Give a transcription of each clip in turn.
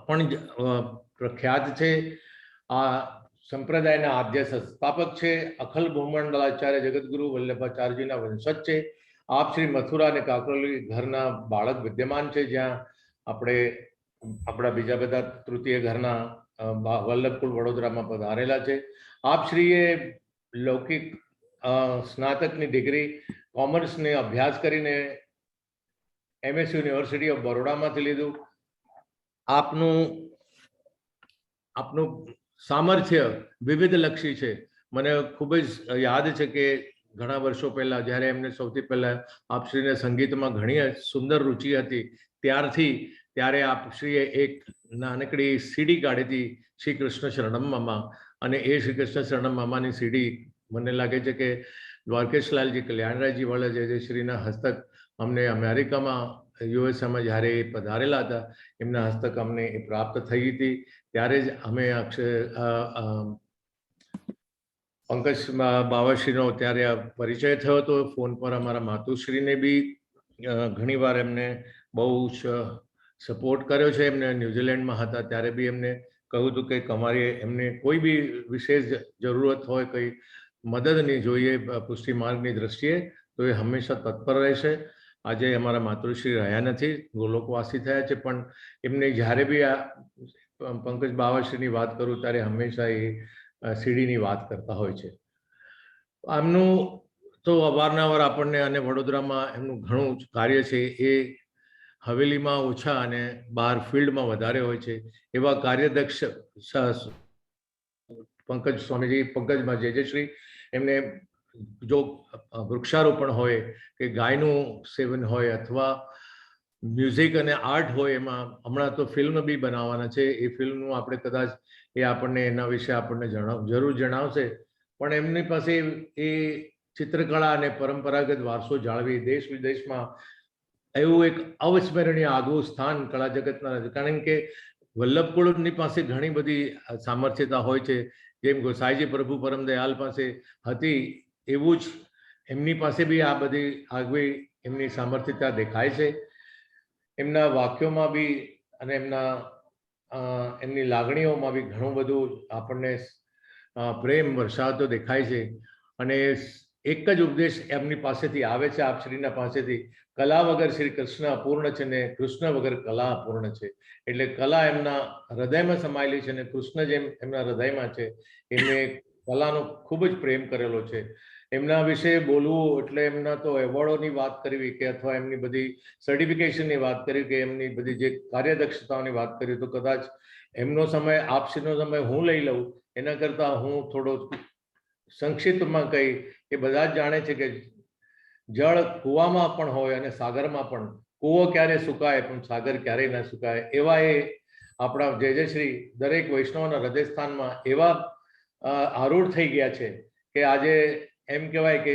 પણ પ્રખ્યાત છે. આ સંપ્રદાયના આદ્ય સંસ્થાપક છે. અખિલ ભૂમંડલાચાર્ય જગતગુરુ વલ્લભાચાર્યજીના વંશજ છે. આપ શ્રી મથુરા અને કાકોલી ઘરના બાળક વિદ્યમાન છે, જ્યાં આપણે આપણા બીજા બધા તૃતીય ઘરના વલ્લભકુળ વડોદરામાં પધારેલા છે. આપ શ્રીએ લૌકિક સ્નાતકની ડિગ્રી કોમર્સને અભ્યાસ કરીને MS યુનિવર્સિટી ઓફ બરોડામાંથી લીધું. આપનું સામર્થ્ય વિવિધલક્ષી છે. મને ખૂબ જ યાદ છે કે ઘણા વર્ષો પહેલા જ્યારે એમને સૌથી પહેલા આપશ્રીને સંગીતમાં ઘણી સુંદર રુચિ હતી, ત્યારે આપશ્રીએ એક નાનકડી સીડી કાઢી હતી, શ્રી કૃષ્ણ શરણમ મામા. અને એ શ્રી કૃષ્ણ શરણમ મામાની સીડી મને લાગે છે કે દ્વારકેશલાલજી કલ્યાણરાયજી વાળા જે શ્રીના હસ્તક અમને અમેરિકામાં યુએસએમાં જ્યારે એ પધારેલા હતા, એમના હસ્તક અમને એ પ્રાપ્ત થઈ હતી. ત્યારે જ અમે પંકજ બાવાશ્રીનો ત્યારે પરિચય થયો હતો ફોન પર. અમારા માતુશ્રીને બી ઘણીવાર એમને બહુ જ સપોર્ટ કર્યો છે. એમને ન્યુઝીલેન્ડમાં હતા ત્યારે બી એમને કહ્યું હતું કે તમારી એમને કોઈ બી વિશેષ જરૂરત હોય, કંઈ મદદની જોઈએ પુષ્ટિ માર્ગની દ્રષ્ટિએ, તો એ હંમેશા તત્પર રહેશે. આજે અમારા માતૃશ્રી રહ્યા નથી, ગોલોકવાસી થયા છે, પણ એમને જ્યારે બી આ પંકજ બાવાશ્રીની વાત કરું ત્યારે હંમેશા એ સીડીની વાત કરતા હોય છે. આમનું તો અવારનવાર આપણને અને વડોદરામાં એમનું ઘણું કાર્ય છે એ હવેલીમાં ઓછા અને બહાર ફિલ્ડમાં વધારે હોય છે. એવા કાર્યદક્ષ પંકજ સ્વામીજી, પંકજમાં જયશ્રી, એમને જો વૃક્ષારોપણ હોય કે ગાયનું સેવન હોય અથવા મ્યુઝિક અને આર્ટ હોય, એમાં હમણાં તો ફિલ્મ બી બનાવવાના છે. એ ફિલ્મનું આપણે કદાચ આપણને એના વિશે આપણને જરૂર જણાવશે. પણ એમની પાસે એ ચિત્રકળા અને પરંપરાગત વારસો જાળવી દેશ વિદેશમાં એવું એક અવિસ્મરણીય આગવું સ્થાન કળા જગતના, કારણ કે વલ્લભકુળની પાસે ઘણી બધી સામર્થ્યતા હોય છે. જેમ ગોસાઈજી પ્રભુ પરમ દયાલ પાસે હતી, એવું જ એમની પાસે બી આ બધી આગવી એમની સામર્થ્યતા દેખાય છે. એમના વાક્યોમાં બી અને એમની લાગણીઓમાં બી ઘણું બધું આપણને પ્રેમ વરસાવતો દેખાય છે. અને એક જ ઉપદેશ એમની પાસેથી આવે છે, આપશ્રીના પાસેથી, કલા વગર શ્રી કૃષ્ણ અપૂર્ણ છે ને કૃષ્ણ વગર કલા અપૂર્ણ છે. એટલે કલા એમના હૃદયમાં સમાયેલી છે અને કૃષ્ણ જેમ એમના હૃદયમાં છે. એમને કલાનો ખૂબ જ પ્રેમ કરેલો છે. એમના વિશે બોલવું એટલે એમના તો એવોર્ડોની વાત કરવી કે અથવા એમની બધી સર્ટિફિકેશનની વાત કરવી કે એમની બધી જે કાર્યદક્ષતાઓની વાત કરવી, તો કદાચ એમનો સમય આપશ્રીનો સમય હું લઈ લઉં એના કરતાં હું થોડો સંક્ષિપ્તમાં કહી, એ બધા જ જાણે છે કે જળ કૂવામાં પણ હોય અને સાગરમાં પણ. કૂવો ક્યારે સુકાય પણ સાગર ક્યારેય ના સુકાય. એવા એ આપણા જયશ્રી દરેક વૈષ્ણવના હૃદયસ્થાનમાં એવા આરૂઢ થઈ ગયા છે કે આજે એમ કહેવાય કે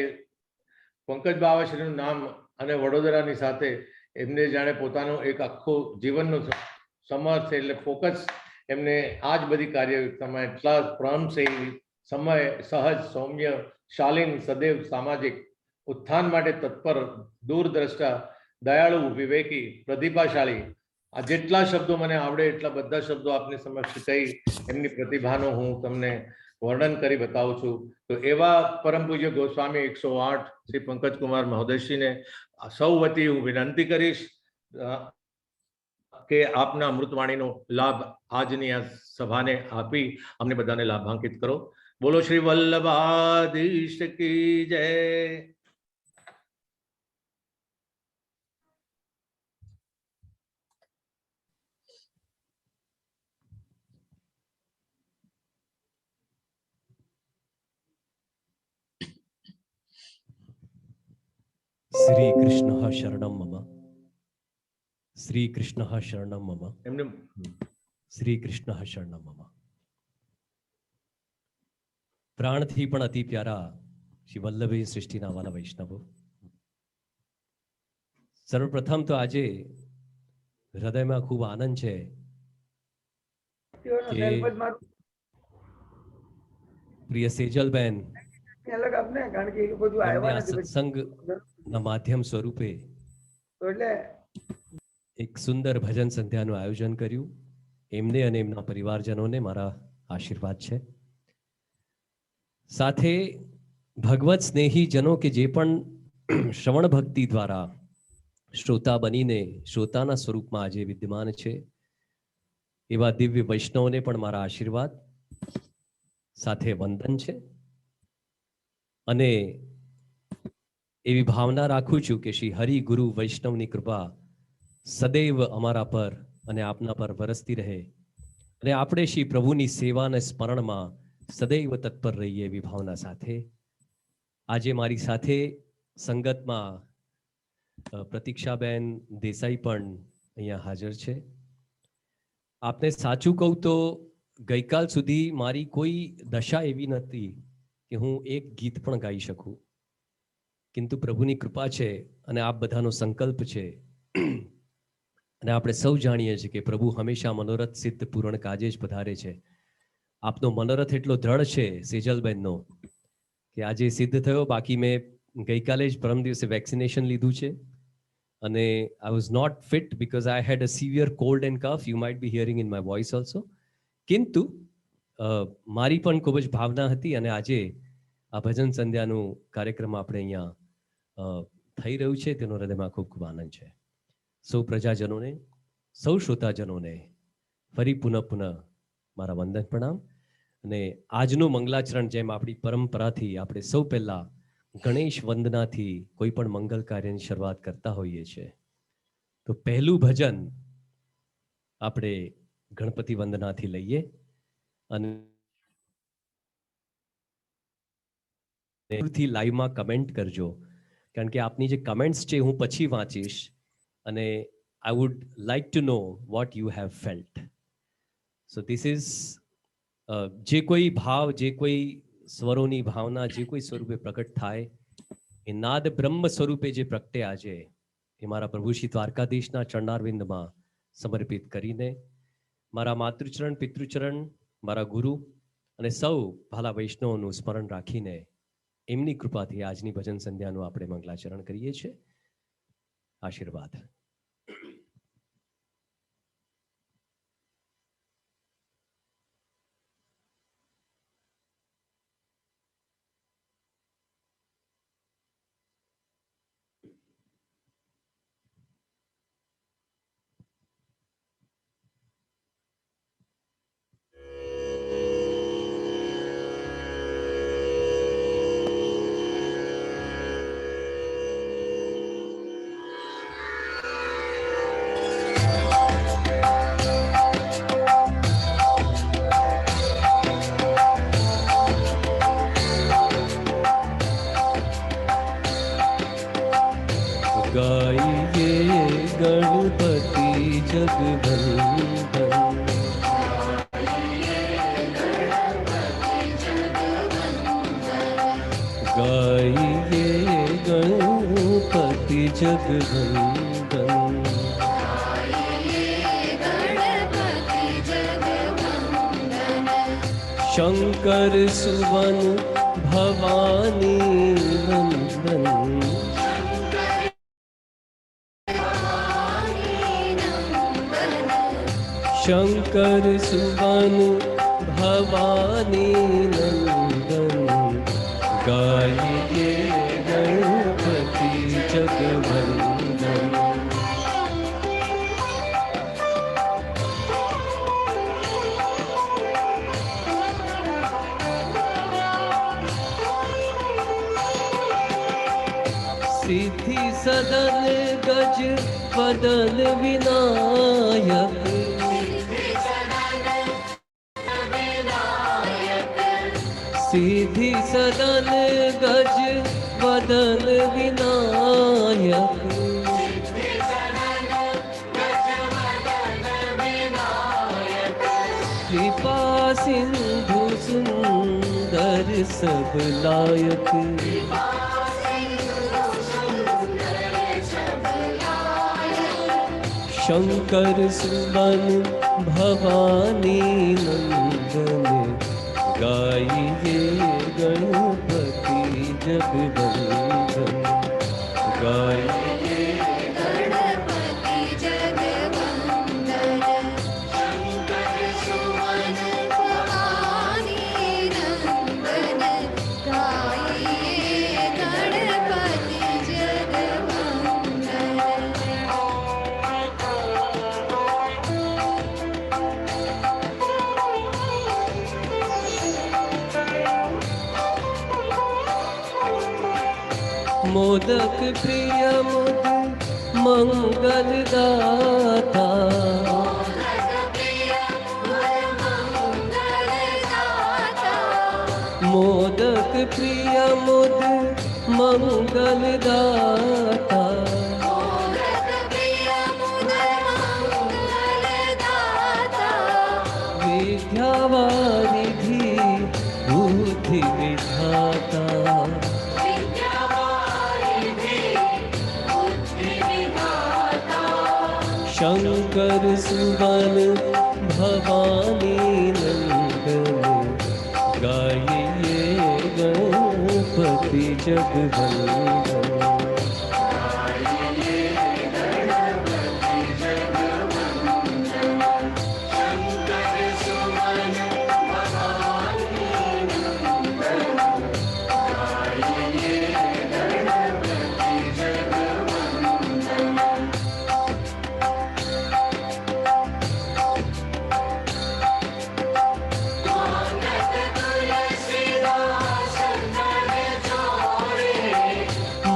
પંકજ બાવાશ્રીનું નામ અને વડોદરાની સાથે એમને જાણે પોતાનું એક આખું જીવનનું સમર્થ એટલે ફોકસ એમને આ જ બધી કાર્યક્રમમાં એટલા પ્રેમસિંહ, સમય, સહજ, સૌમ્ય, શાલીન, સદૈવ સામાજિક ઉત્થાન માટે તત્પર, દૂરદ્રષ્ટા, દયાળુ, વિવેકી, પ્રતિભાશાળી, આ જેટલા શબ્દો મને આવડે એટલા બધા શબ્દો આપની સમક્ષ કહી એમની પ્રતિભાનો હું તમને વર્ણન કરી બતાવું છું. તો એવા પરમ પૂજ્ય ગોસ્વામી 108 શ્રી પંકજ કુમાર મહોદયશ્રીને સૌ વતી હું વિનંતી કરીશ કે આપના અમૃતવાણીનો લાભ આજની આ સભાને આપી અમને બધાને લાભાન્વિત કરો. બોલો શ્રી વલ્લભાધીશ કી જય. શ્રી કૃષ્ણ શરણમ મમ. શ્રી કૃષ્ણ શરણમ મમ. એમને શ્રી કૃષ્ણ શરણમ મમ. પ્રાણથી પણ અતિ પ્યારા શ્રી વલ્લભી સૃષ્ટિના વાલા વૈષ્ણવો, સર્વપ્રથમ તો આજે હૃદયમાં ખૂબ આનંદ છે કે પ્રિય સેજલબેન એમને આ સત્સંગના માધ્યમ સ્વરૂપે તો એટલે એક સુંદર ભજન સંધ્યાનું આયોજન કર્યું. એમને અને એમના પરિવારજનોને મારા આશીર્વાદ છે. સાથે ભગવત સ્નેહી જનો કે જે પણ શ્રવણ ભક્તિ દ્વારા શ્રોતા બનીને શ્રોતાના સ્વરૂપમાં આજે વિદ્યમાન છે, એવા દિવ્ય વૈષ્ણવને પણ મારા આશીર્વાદ સાથે વંદન છે. અને એવી ભાવના રાખું છું કે શ્રી હરિ ગુરુ વૈષ્ણવની કૃપા સદૈવ અમારા પર અને આપના પર વરસતી રહે અને આપણે શ્રી પ્રભુની સેવા અને સ્મરણમાં સદૈવ તત્પર રહીએ એવી ભાવના સાથે આજે મારી સાથે સંગતમાં પ્રતીક્ષાબેન દેસાઈ પણ અહીંયા હાજર છે. આપને સાચું કહું તો ગઈકાલ સુધી મારી કોઈ દશા એવી નથી કે હું એક ગીત પણ ગાઈ શકું, કિંતુ પ્રભુની કૃપા છે અને આપ બધાનો સંકલ્પ છે અને આપણે સૌ જાણીએ છીએ કે પ્રભુ હંમેશા મનોરથ સિદ્ધ પૂર્ણ કાજે જ પધારે છે. આપનો મનોરથ એટલો દ્રઢ છે સેજલબેનનો કે આજે સિદ્ધ થયો. બાકી મેં ગઈકાલે જ પરમ દિવસે વેક્સિનેશન લીધું છે અને I was not fit because I had a severe cold and cough. You might be hearing in my voice also. કિંતુ મારી પણ ખૂબ જ ભાવના હતી અને આજે આ ભજન સંધ્યાનું કાર્યક્રમ આપણે અહીંયા થઈ રહ્યું છે તેનો હૃદયમાં ખૂબ ખૂબ આનંદ છે. સૌ પ્રજાજનોને, સૌ શ્રોતાજનોને ફરી પુનઃ મારા વંદન પ્રણામ. અને આજનું મંગલાચરણ જેમ આપણી પરંપરાથી આપણે સૌ પહેલા ગણેશ વંદનાથી કોઈ પણ મંગલ કાર્યની શરૂઆત કરતા હોઈએ છીએ, તો પહેલું ભજન આપણે ગણપતિ વંદનાથી લઈએ અને લાઈવમાં કમેન્ટ કરજો, કારણ કે આપની જે કમેન્ટ્સ છે હું પછી વાંચીશ અને I would like to know what you have felt. So this is જે કોઈ ભાવ, જે કોઈ સ્વરોની ભાવના જે કોઈ સ્વરૂપે પ્રકટ થાય એ નાદ બ્રહ્મ સ્વરૂપે જે પ્રગટે આજે એ મારા પ્રભુ શ્રી દ્વારકાધીશના ચરણારવિંદમાં સમર્પિત કરીને મારા માતૃચરણ, પિતૃચરણ, મારા ગુરુ અને સૌ ભાલા વૈષ્ણવોનું સ્મરણ રાખીને એમની કૃપાથી આજની ભજન સંધ્યાનું આપણે મંગલાચરણ કરીએ છીએ. આશીર્વાદ. गाइए गणपति जगवंदन, गाइए गणपति जगवंदन, शंकर सुवन भवानी वंदन, शंकर सुवन भवानी नंदन, गाइए गणपति जगवंदन. सिद्धि सदन गज वदन विनायक, सिद्धि सदन गज वदन विनायक, कृपा सिंधु सुंदर सब लायक, शंकर सुवन भवानी नंदन, गाइए गणपति जगवंदन, गाइए मोदक प्रिय मुद मंगलदाता, मोदक प्रिय मुद मंगलदाता, विद्यावारिधि बुद्धि विधाता, शंकर सुवन भवानी नंदन, गाइए गणपति जगवंदन।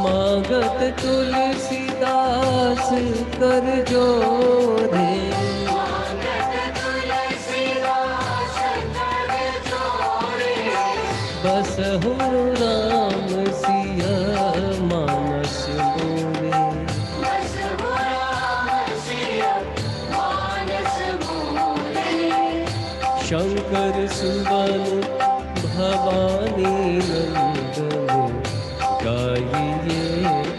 मागत तुलसीदास कर जोरे, बसहु राम सिया मानस मोरे, शंकर सुवन भवानी नंदन, गाइए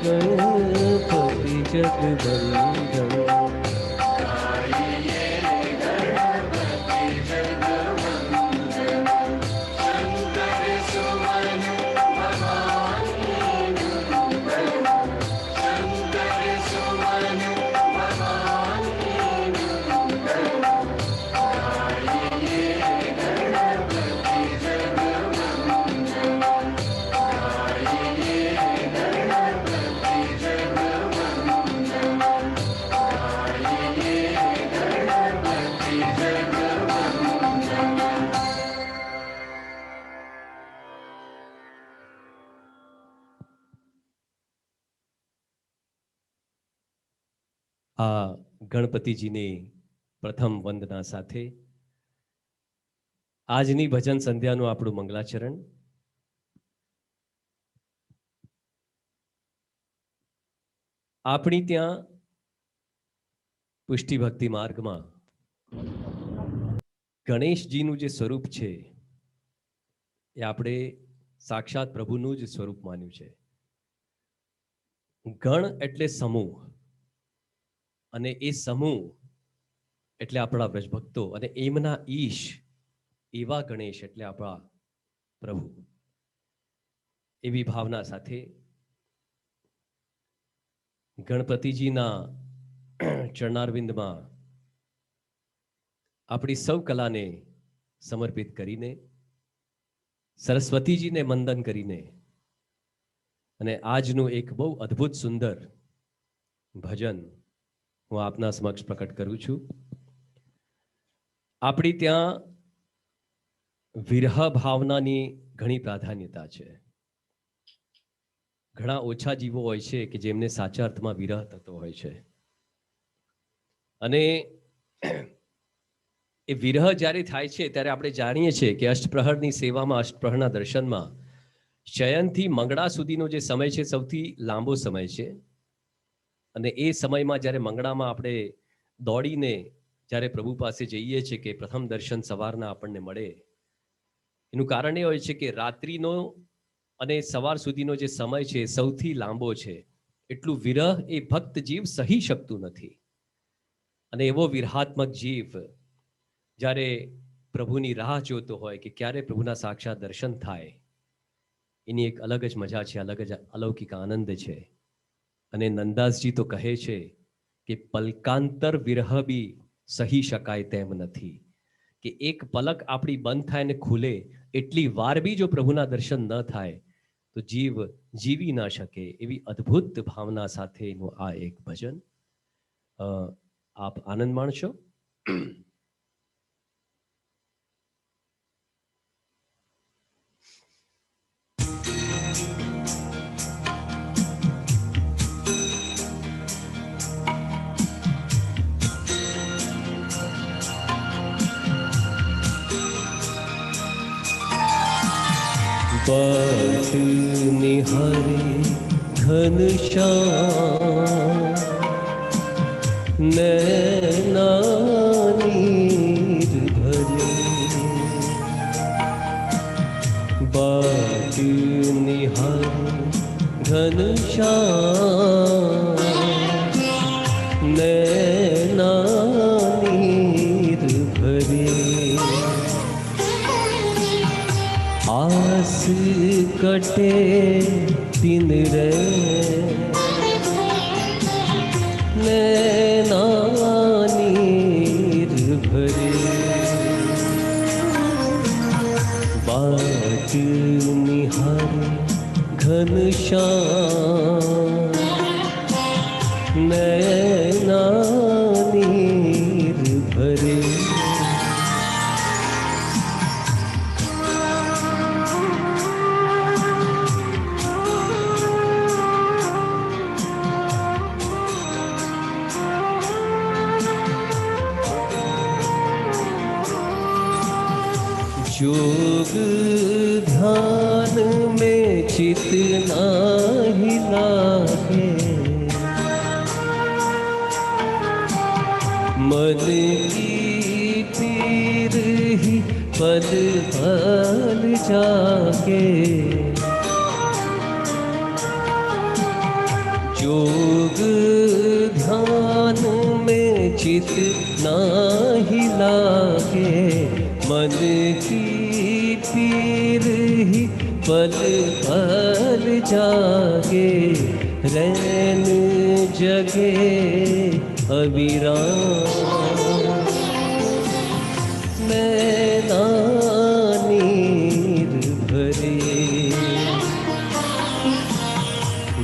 गणपति जगवंदन। આ ગણપતિજીની પ્રથમ વંદના સાથે આજની ભજન સંધ્યાનું આપણું મંગલાચરણ આપણી ત્યાં પુષ્ટિ ભક્તિ માર્ગમાં ગણેશજીનું જે સ્વરૂપ છે એ આપણે સાક્ષાત પ્રભુનું જ સ્વરૂપ માન્યું છે. ગણ એટલે સમૂહ, અને એ સમૂહ એટલે આપણા વ્રજભક્તો, અને એમના ઈશ એવા ગણેશ એટલે આપણા પ્રભુ. એવી ભાવના સાથે ગણપતિજીના ચરણારવિંદમાં આપણી સૌ કલાને સમર્પિત કરીને, સરસ્વતીજીને વંદન કરીને, અને આજનું એક બહુ અદ્ભુત સુંદર ભજન હું આપના સમક્ષ પ્રકટ કરું છું. આપણી ત્યાં વિરહ ભાવનાની ઘણી પ્રાધાન્યતા છે. ઘણા ઓછા જીવો હોય છે કે જેમને સાચા અર્થમાં વિરહ થતો હોય છે, અને એ વિરહ જ્યારે થાય છે ત્યારે આપણે જાણીએ છીએ કે અષ્ટપ્રહરની સેવામાં, અષ્ટપ્રહરના દર્શનમાં શયનથી મંગળા સુધીનો જે સમય છે સૌથી લાંબો સમય છે. અને એ સમયમાં જ્યારે મંગળામાં આપણે દોડીને જ્યારે પ્રભુ પાસે જઈએ છીએ કે પ્રથમ દર્શન સવારના આપણને મળે, એનું કારણ એ હોય છે કે રાત્રિનો અને સવાર સુધીનો જે સમય છે સૌથી લાંબો છે. એટલું વિરહ એ ભક્ત જીવ સહી શકતું નથી. અને એવો વિરહાત્મક જીવ જ્યારે પ્રભુની રાહ જોતો હોય કે ક્યારે પ્રભુના સાક્ષાત દર્શન થાય, એની એક અલગ જ મજા છે, અલગ જ અલૌકિક આનંદ છે. અને નંદાસજી તો કહે છે કે પલકાંતર વિરહ બી સહી શકાય તેમ નથી, કે એક પલક આપણી બંધ થાય ને ખુલે એટલી વાર બી જો પ્રભુના દર્શન ન થાય તો જીવ જીવી ના શકે. એવી અદ્ભુત ભાવના સાથેનું આ એક ભજન આપ આનંદ માણશો. बाट निहारे घनश्याम नैना नीर भरे, बाट निहारे घनश्याम नैना नीर भरे, आस कटे दिन रे नैना नीर भरे, बाट निहारे घनश्याम नैना नीर भरे। योग ध्यान में चित नाही लागे, मन की पीर ही पल पल जागे, योग ध्यान में चित नाही लागे, मन की पीर ही पल पल जागे, रैन जगे अविराम नैना नीर भरे,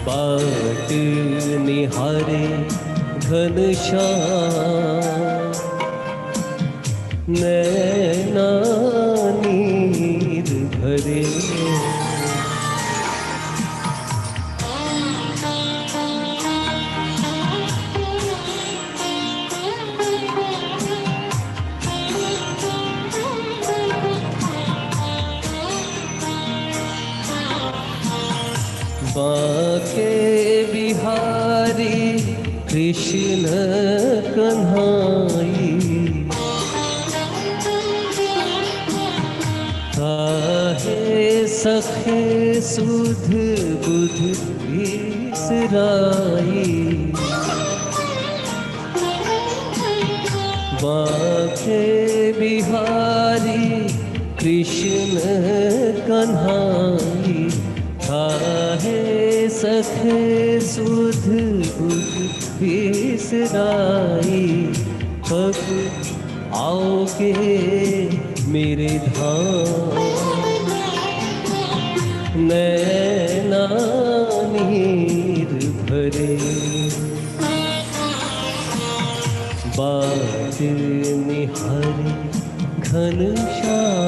बाट निहारे घनश्याम नैना नीर भरे। बाके बिहारी कृष्ण कन्हाई, काहे सखे सुध बुध बिसराई, बाके बिहारी कृष्ण कन्हाई, काहे सखे सुध बुध बिसराई, कब आओगे मेरे धाम नैना नीर भरे, बाट निहारे घनश्याम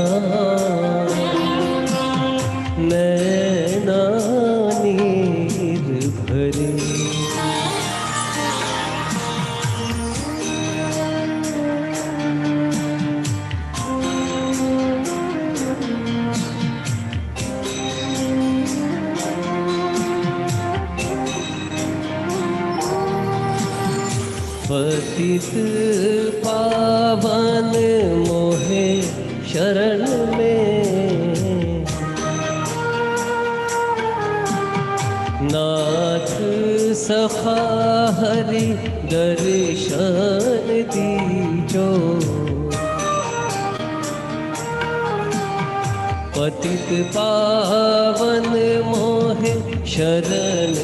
नैना नीर भरे। पतित पावन मोहे शरण में, नाथ सखा हरि दर्शन दीजो, पतित पावन मोहे शरण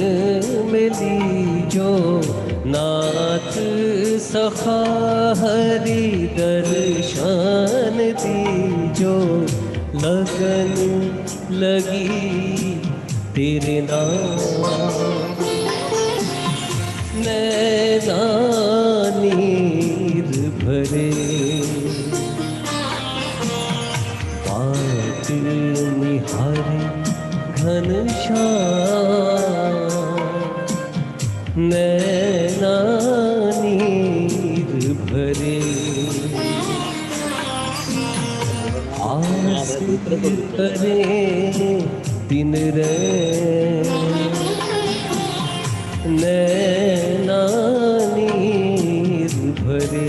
में लीजो, नाथ सखा हरि दर्शन दीजो, लगन लगी तेरे नाम नैना नीर भरे, बाट निहारे घनश्याम नैना नीर भरे, आस करे दिन रे नैना नीर भरे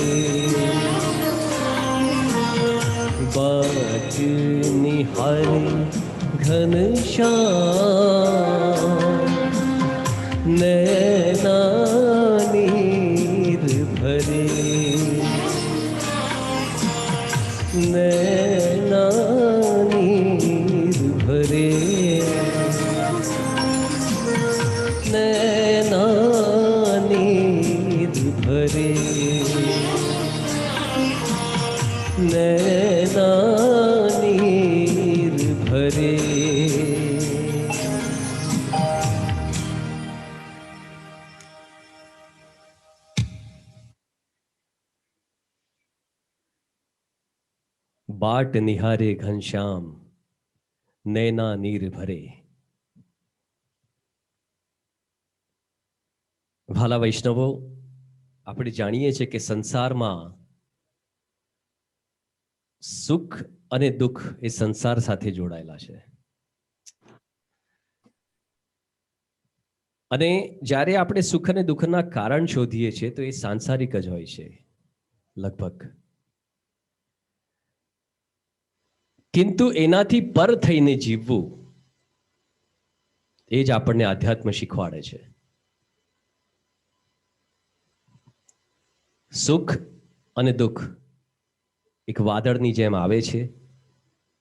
बाट निहारे घनश्याम नैना नीर भरे नैना नीर भरे नैना नीर भरे नैना नीर भरे। बाट निहारे घनश्याम नैना नीर भरे। વાલા વૈષ્ણવો, આપણે જાણીએ છીએ કે સંસારમાં સુખ અને દુઃખ એ સંસાર સાથે જોડાયેલા છે અને જ્યારે આપણે સુખ અને દુઃખના કારણ શોધીએ છીએ તો એ સાંસારિક જ હોય છે લગભગ, કિંતુ એનાથી પર થઈને જીવવું એ જ આપણને આધ્યાત્મ શીખવાડે છે. સુખ અને દુઃખ એક વાદળની જેમ આવે છે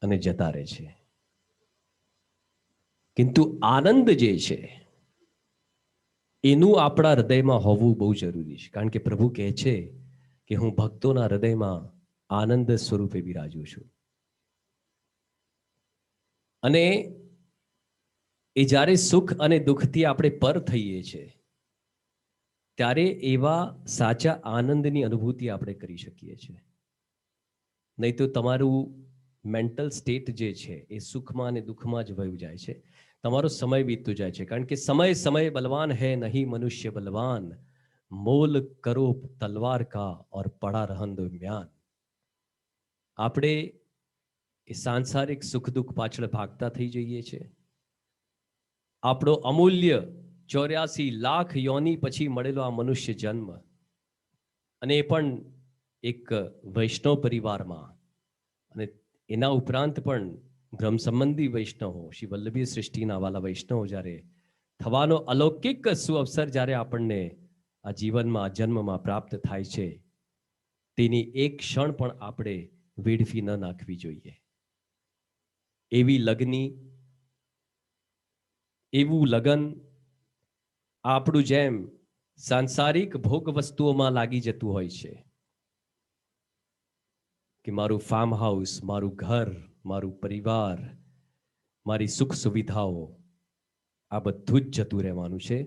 અને જતા રહે છે, કિંતુ આનંદ જે છે એનું આપણા હૃદયમાં હોવું બહુ જરૂરી છે. કારણ કે પ્રભુ કહે છે કે હું ભક્તોના હૃદયમાં આનંદ સ્વરૂપે બિરાજું છું. અને એ જ્યારે સુખ અને દુઃખથી આપણે પર થઈએ છીએ ત્યારે એવા સાચા આનંદની અનુભૂતિ આપણે કરી શકીએ છીએ. નહીં તો તમારું મેન્ટલ સ્ટેટ જે છે એ સુખમાં અને દુઃખમાં જ વયું જાય છે, તમારો સમય વીતતો જાય છે. કારણ કે સમય સમય બલવાન હૈ નહીં મનુષ્ય બલવાન, મોલ કરો તલવાર કા ઓર પડા રહન દો મ્યાન. આપણે એ સાંસારિક સુખ દુઃખ પાછળ ભાગતા થઈ જઈએ છીએ. આપણો અમૂલ્ય 84 લાખ યોની પછી મળેલો આ મનુષ્ય જન્મ, અને એ પણ એક વૈષ્ણવ પરિવારમાં, અને એના ઉપરાંત પણ બ્રહ્મ સંબંધી વૈષ્ણવો, શ્રી વલ્લભી સૃષ્ટિના વાલા વૈષ્ણવો જ્યારે થવાનો અલૌકિક સુઅવસર જ્યારે આપણને આ જીવનમાં આ જન્મમાં પ્રાપ્ત થાય છે, તેની એક ક્ષણ પણ આપણે વેડફી ન નાખવી જોઈએ. એવી લગ્ની, એવું લગન આપણું જેમ સાંસારિક ભોગ વસ્તુઓમાં લાગી જતું હોય છે કે મારું ફાર્મ હાઉસ, મારું ઘર, મારું પરિવાર, મારી સુખ સુવિધાઓ, આ બધું જ જતું રહેવાનું છે.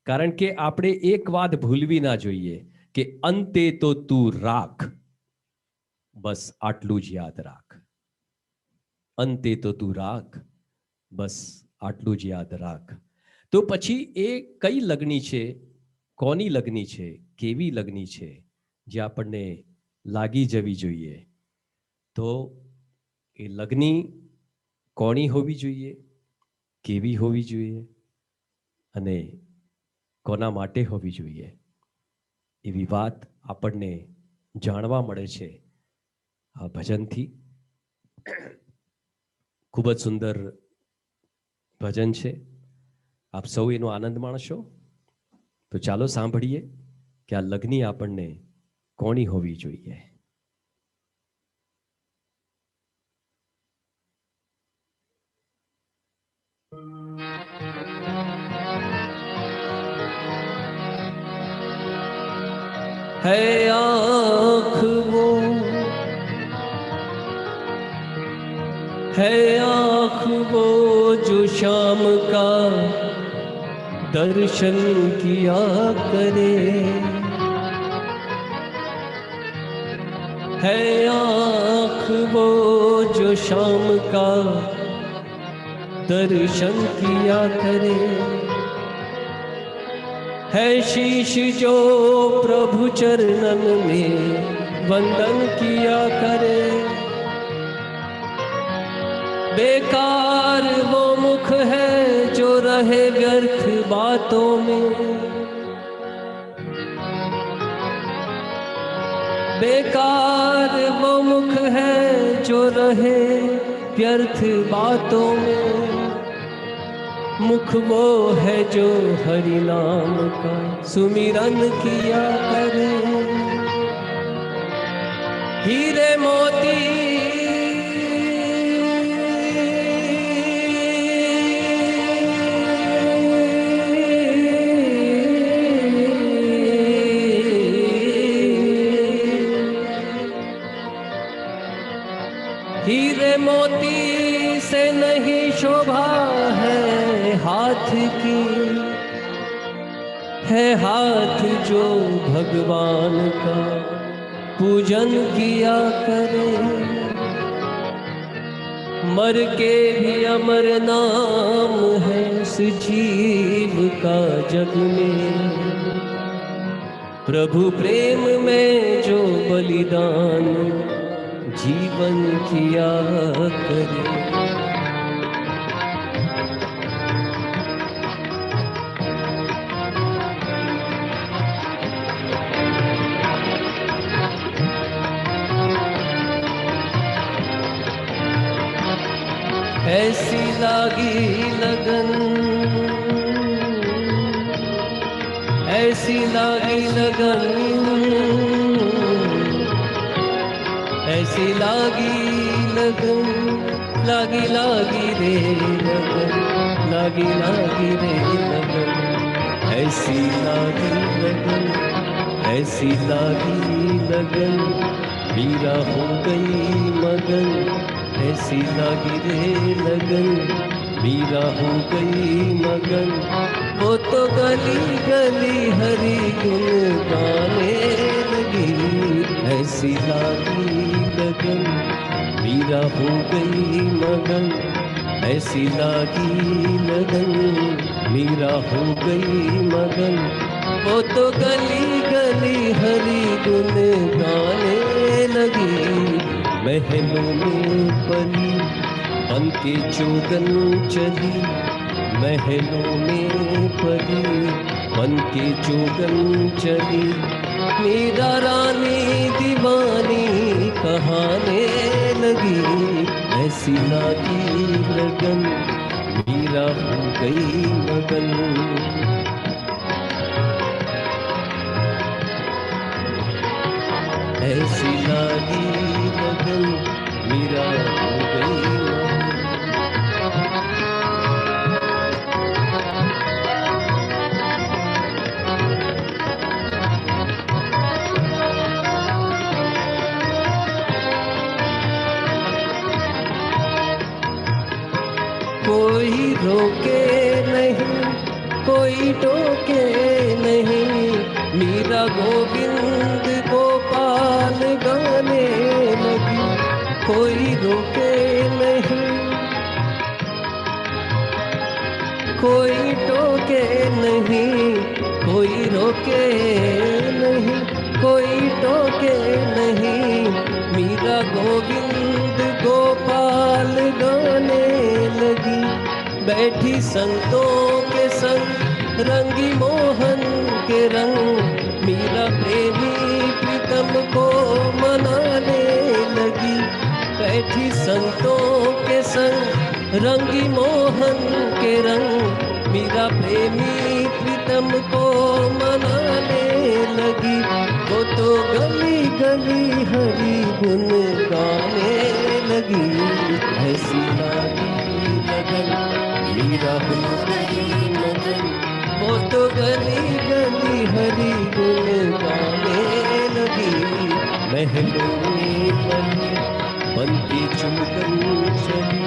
કારણ કે આપણે એક વાત ભૂલવી ના જોઈએ કે અંતે તો તું રાખ, બસ આટલું જ યાદ રાખ. અંતે તો તું રાખ, બસ આટલું જ યાદ રાખ. તો પછી એ કઈ લગ્ની છે, કોની લગ્ની છે, કેવી લગ્ની છે જે આપણને લાગી જવી જોઈએ? તો એ લગ્ની કોની હોવી જોઈએ, કેવી હોવી જોઈએ અને કોના માટે હોવી જોઈએ, એવી વાત આપણને જાણવા મળે છે આ ભજનથી. ખૂબ જ સુંદર ભજન છે, આપ સૌ એનો આનંદ માણશો. તો ચાલો સાંભળીએ કે આ લગ્ની આપણને કોની હોવી જોઈએ. है आँख वो, है आँख वो जो शाम का दर्शन किया करे, है आँख वो जो शाम का दर्शन किया करे, है शीश जो प्रभु चरणन में वंदन किया करे, बेकार वो मुख है जो रहे व्यर्थ बातों में, बेकार वो मुख है जो रहे व्यर्थ बातों में। मुख वो है जो हरि नाम का सुमिरन किया करे। हीरे मोती हीरे मोती से नहीं शोभा है हाथ की, है हाथ जो भगवान का पूजन किया करे। मर के भी अमर नाम है इस जीव का जग में। प्रभु प्रेम में जो बलिदान जीवन किया करे। ऐसी लागी लगन, ऐसी लागी लगन, ऐसी लागी लगन, लागी लागी रे लगन, लागी लागी रे लगन, ऐसी लागी लगन, ऐसी लागी लगन, मीरा हो गई मगन। ऐसी लागी रे लगन, मीरा हो गई मगन। वो तो गली गली हरि गुण गाने लगी। ऐसी लागी लगन, मीरा हो गई मगन। ऐसी लागी लगन, मीरा हो गई मगन। वो तो गली गली हरि गुण गाने लगी। महलों में पली बन के जोगन चली, महलों में पली बन के जोगन चली। मीरा रानी दीवानी कहाने लगी। ऐसी लागी लगन, मीरा हो गई मगन। ऐसी लागी लगन, मीरा हो गई मगन। कोई रोके नहीं, कोई टोके नहीं। मीरा गोविंद गोपाल गाने लगी। कोई रोके नहीं, कोई टोके नहीं, कोई रोके नहीं, कोई टोके नहीं। मीरा गोविंद गोपाल गाने लगी। बैठी संतों के संग रंगी मोहन के रंग। मीरा प्रेमी प्रीतम को मनाने लगी। बैठी संतों के संग रंगी मोहन के रंग। मीरा प्रेमी प्रीतम को मनाने लगी। वो तो गली गली हरि गुण गाने लगी। ऐसी लागी लगन, मीरा हो गई मगन। वो तो गली गली हरि गुण गाने लगी। महलों में पली बन के जोगन चली,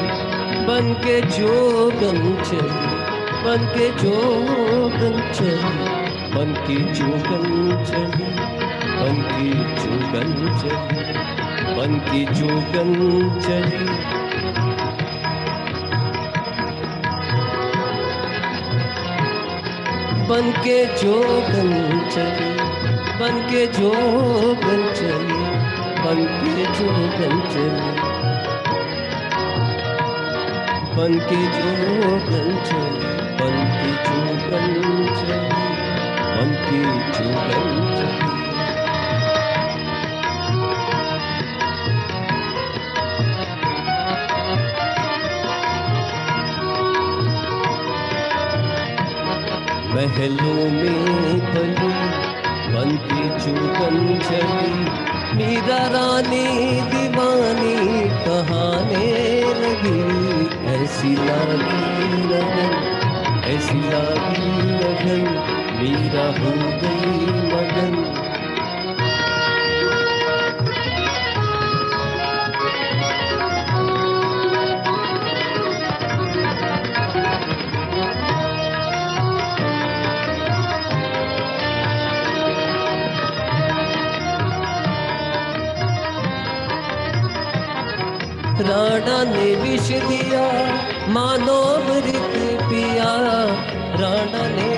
बन के जोगन चली, बन के जोगन चली, बन के जोगन चली, बन के जोगन चली, बन के जोगन चली। बन के जोगन चली, बन के जोगन चली, बन के जोगन चली। बनके जोगन चली, बनके जोगन चली, बनके जोगन चली। महलों में पली बनके जोगन चली, मीरा रानी दीवानी कहाने लगी। ऐसी लागी लगन, ऐसी लागी लगन, मीरा हो गई मगन। राणा ने विष दिया मानो अमृत पिया, राणा ने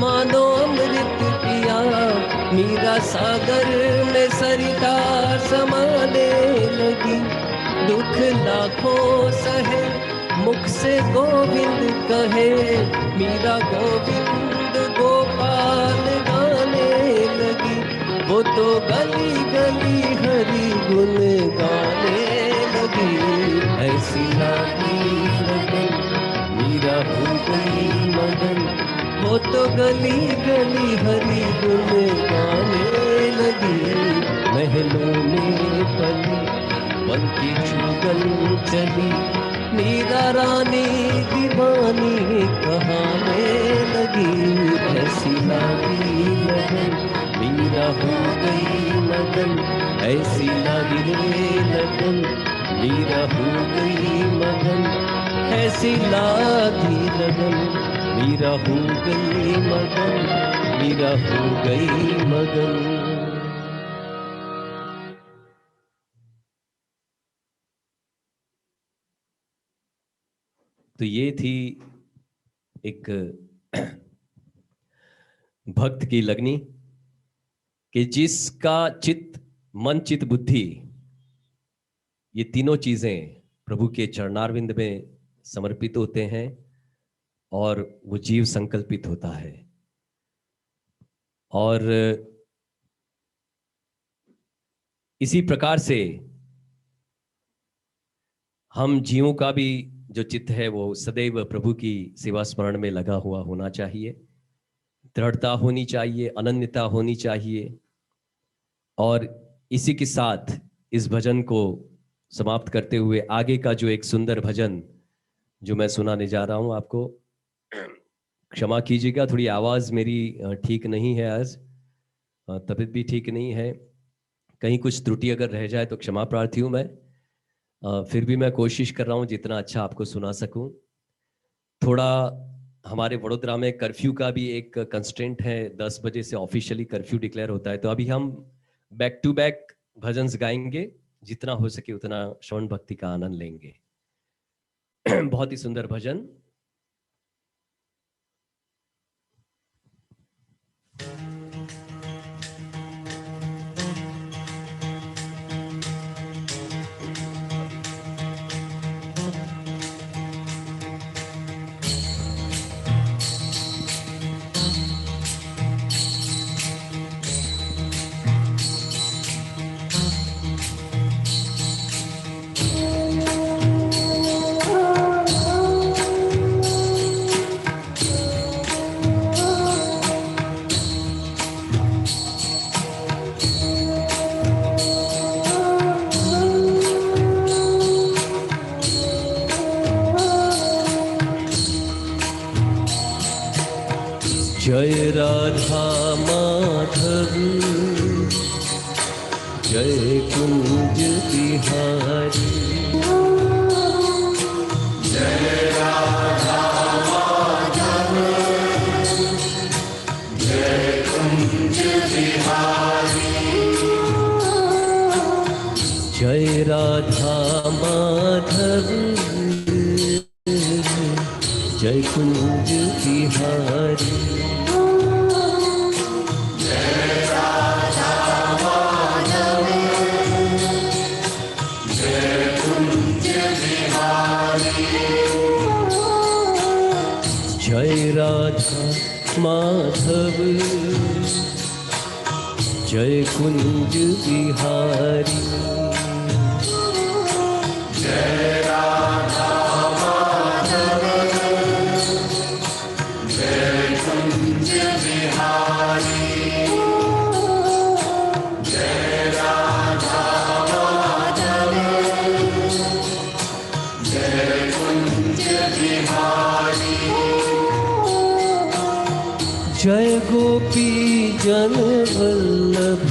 मानो अमृत पिया। मीरा सागर में सरिता समाने लगी, दुख लाखों सहे मुख से गोविंद कहे। मीरा गोविंद गोपाल गाने लगी, वो तो गली गली हरि गुण गाने लगी। ऐसी लागी लगन, मीरा हो गई मगन, वो तो गली गली हरि गुण गाने लगी। महलों में पली बनके जोगन चली, मीरा रानी दीवानी कहाने लगी। ऐसी लागी लगन, मीरा हो गई मगन, ऐसी लागी लगन, मीरा हो गई मगन। ऐसी लागी लगन, मीरा हो गई मगन, मीरा हो गई मगन। तो ये थी एक भक्त की लगनी कि जिसका चित्त, मन, चित्त, बुद्धि, ये तीनों चीजें प्रभु के चरणारविंद में समर्पित होते हैं और वो जीव संकल्पित होता है। और इसी प्रकार से हम जीवों का भी जो चित्त है वो सदैव प्रभु की सेवा स्मरण में लगा हुआ होना चाहिए, दृढ़ता होनी चाहिए, अनन्यता होनी चाहिए। और इसी के साथ इस भजन को समाप्त करते हुए आगे का जो एक सुंदर भजन जो मैं सुनाने जा रहा हूं, आपको क्षमा कीजिएगा, थोड़ी आवाज मेरी ठीक नहीं है, आज तबीयत भी ठीक नहीं है, कहीं कुछ त्रुटि अगर रह जाए तो क्षमा प्रार्थी हूं मैं। फिर भी मैं कोशिश कर रहा हूं जितना अच्छा आपको सुना सकूं। थोड़ा हमारे वडोदरा में कर्फ्यू का भी एक कंस्ट्रेंट है, 10 बजे से ऑफिशियली कर्फ्यू डिक्लेयर होता है। तो अभी हम बैक टू बैक भजन्स गाएंगे, जितना हो सके उतना श्रवण भक्ति का आनंद लेंगे। बहुत ही सुंदर भजन। जय राधा माधव, जय कुंज बिहारी, जय राधा माधव, जय कुंज बिहारी, जय राधा माधव, जय कुंज बिहारी। माधव जय कुंज बिहारी। जय राधा माधव जय कुंज बिहारी। जय राधा माधव जय कुंज बिहारी। जय गोपी जन वल्लभ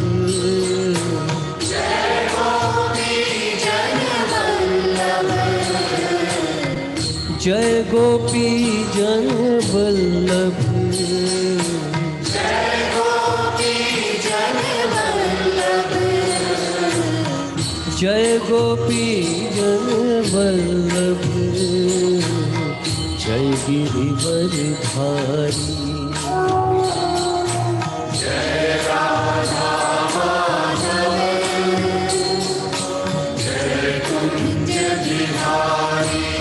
जय गोपी जन वल्लभ जय गोपी जन वल्लभ जय गोपी जन वल्लभ जय गोपी जन वल्लभ जय गिरिवरधारी। जय राधा माधव जय कुंज बिहारी।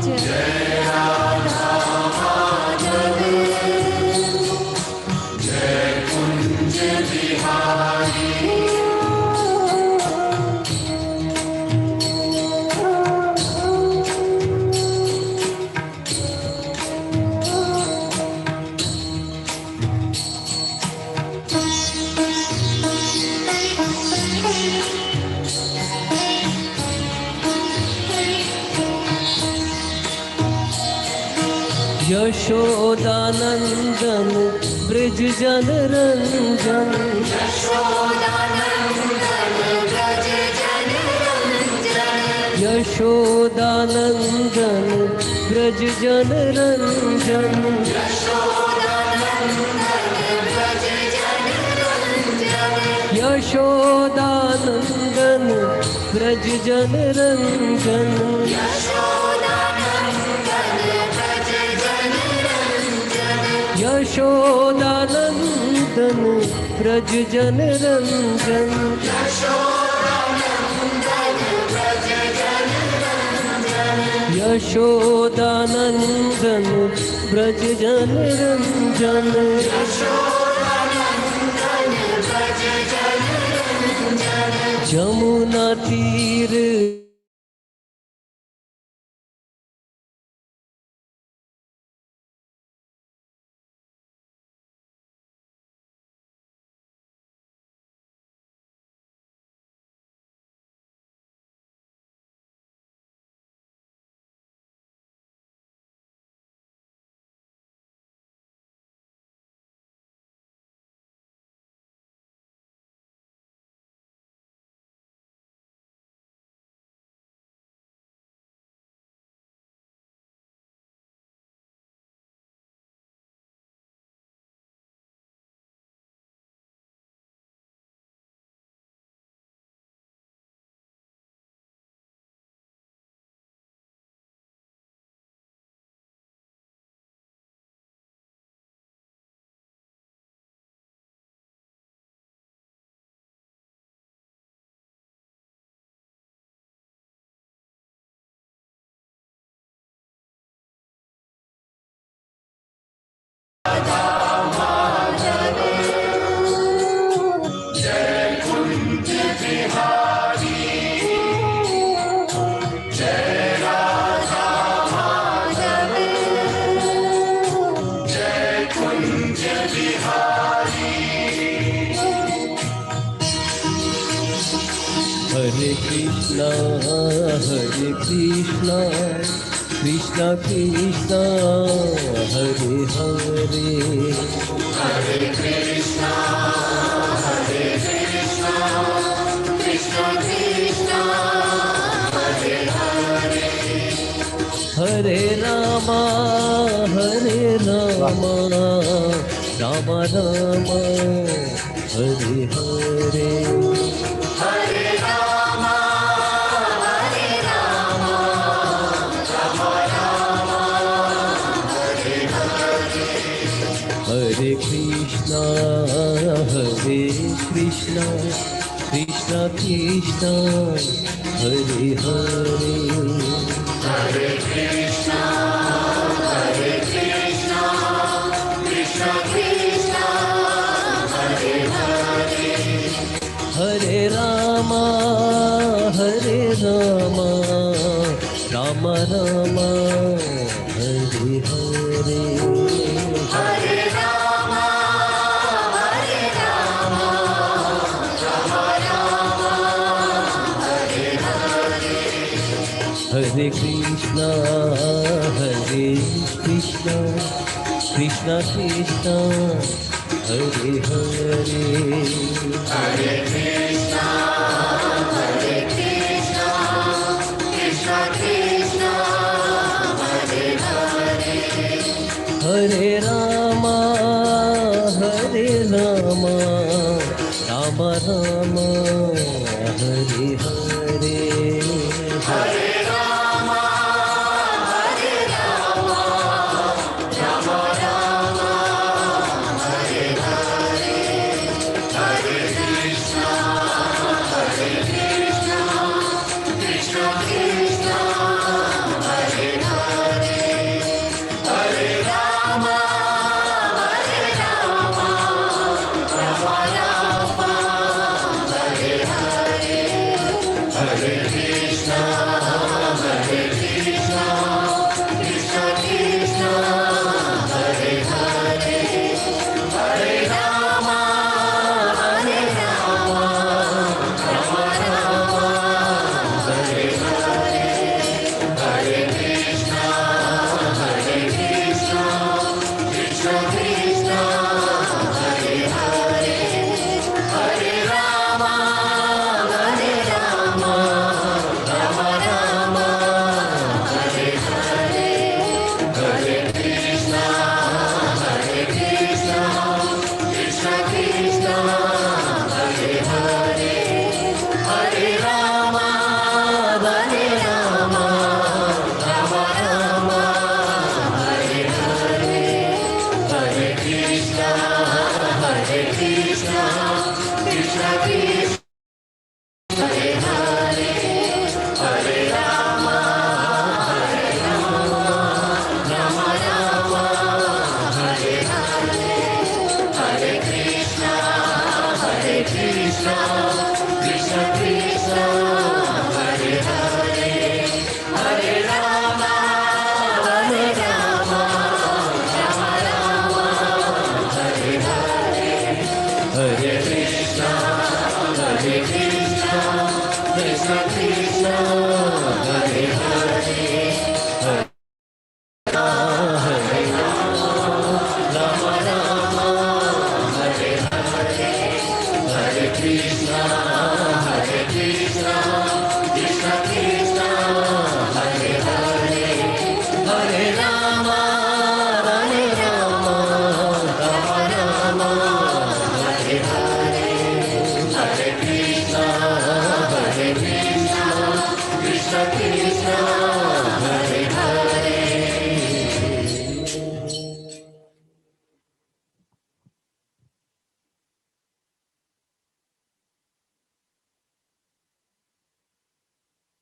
जय राधा माधव जय कुंज बिहारी। यशोदानंदन ब्रज जन रंजन यशोदानंदन ब्रज जन रंजन। यशोदानंदन ब्रज जन रंजन यशोदानंदन ब्रज जन रंजन। यशोदानंदन ब्रज जन रंजन यशोदानंदन ब्रज जन रंजन। यशोदानंदन ब्रज जन रंजन यशोदानंदन ब्रज जन रंजन। जमुना तीर हरे कृष्णा कृष्णा कृष्णा हरे हरे हरे कृष्णा कृष्णा कृष्णा हरे हरे। हरे रामा राम राम हरे हरे। हरे राम राम राम हरे हरे। हरे कृष्णा कृष्णा कृष्णा हरे हरे। हरे कृष्णा Krishna, Hare Hare, हरे Rama Ram Ram Hare Hare Hare Rama, Hare Rama, Rama Rama, Hare Hare, हरे Krishna Krishna Krishna Hare Hare Hare Krishna, Krishna Krishna, Hare Hare, हरे Ram Ram Ram Hare Hare Hare Rama, Hare Rama, Rama Rama, Hare Hare, Hare Krishna, Krishna Krishna, Hare Hare, Hare Rama, Hare Rama, Rama Rama, Hare Hare, Hare Krishna, Krishna Krishna, Hare Hare, Hare Rama, Hare Rama, Rama Rama, Hare Hare, Hare Krishna, Krishna Krishna, Hare Hare, Hare Rama, Hare Rama, Rama Rama, Hare Hare, Hare Krishna, Krishna Krishna, Hare Hare, Hare Rama, Hare Rama, Rama Rama, Hare Hare, Hare Krishna, Krishna Krishna, Hare Hare, Hare Rama, Hare Rama, Rama Rama, Hare Hare, Hare Krishna, Krishna Krishna, Hare Hare, Hare Rama, Hare Rama, Rama Rama, Hare Hare, Hare Krishna, Krishna Krishna, Hare Hare, Hare Rama, Rama, Hare Hare, Hare Krishna, Krishna Krishna, Hare Hare, Hare Rama, Hare Rama, Rama Rama, Hare Hare, Hare Krishna, Krishna Krishna, Hare Hare.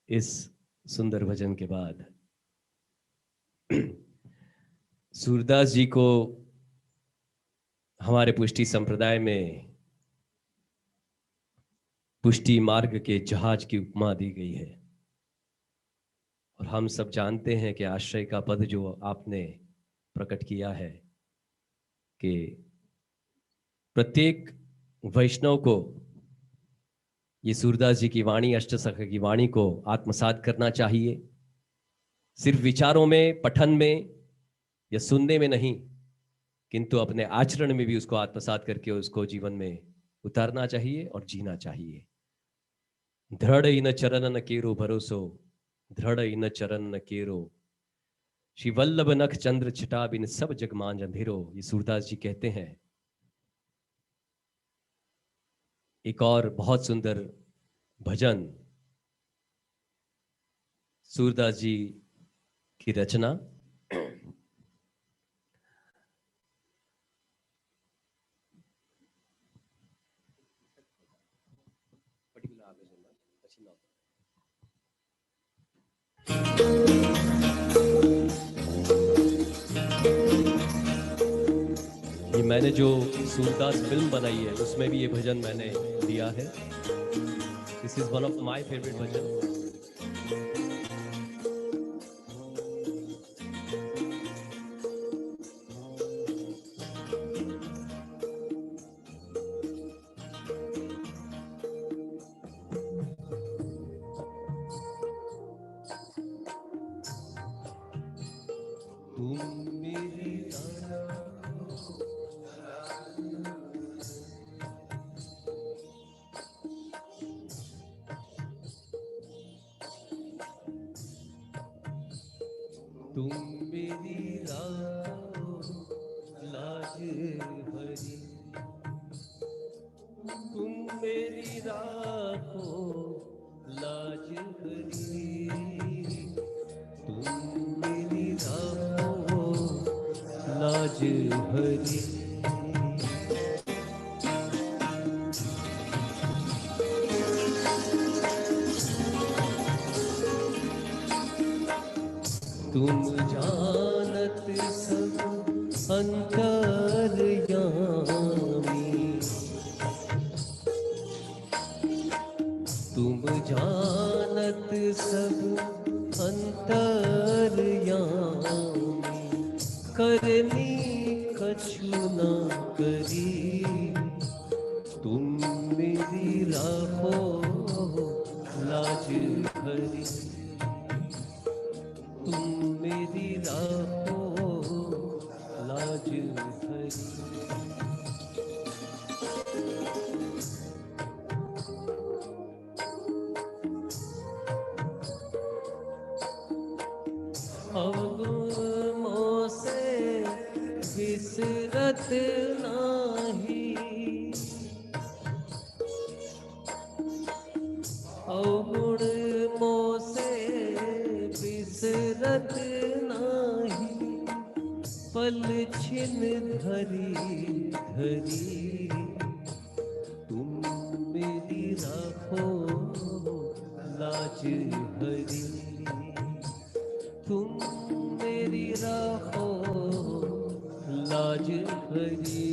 इस सुंदर भजन के बाद सूरदास जी को हमारे पुष्टि संप्रदाय में पुष्टि मार्ग के जहाज की उपमा दी गई है। और हम सब जानते हैं कि आश्रय का पद जो आपने प्रकट किया है कि प्रत्येक वैष्णव को ये सूरदास जी की वाणी, अष्टसखा की वाणी को आत्मसात करना चाहिए। सिर्फ विचारों में, पठन में या सुनने में नहीं, किंतु अपने आचरण में भी उसको आत्मसात करके उसको जीवन में उतारना चाहिए और जीना चाहिए। दृढ़ इन चरण न केरो भरोसो, दृढ़ इन चरण न केरो, श्री वल्लभ नख चंद्र छिटा बिन सब जग मान अंधेरो। ये सूरदास जी कहते हैं। एक और बहुत सुंदर भजन सूरदास जी की रचना, ये मैंने जो सूरदास फिल्म बनाई है उसमें भी ये भजन मैंने दिया है. This is one of my favourite bhajan. तुम मेरी राहो लाज भरी, तुम मेरी राहो लाज भरी, तुम मेरी राहो लाज भरी. तुम जानत सब अंतर्यामी, तुम जानत सब अंतर्यामी, करनी कछु न करी, तुम मेरी राहो लाज भरी, तुम मेरी राहो लाज भरी. अवगुणों से बिसरत नाही, अवगुण मोह से बिसरत नाही, पल छिन धरी धरी, तुम मेरी राहो लाज भरी, तुम मेरी राहो लाज भरी.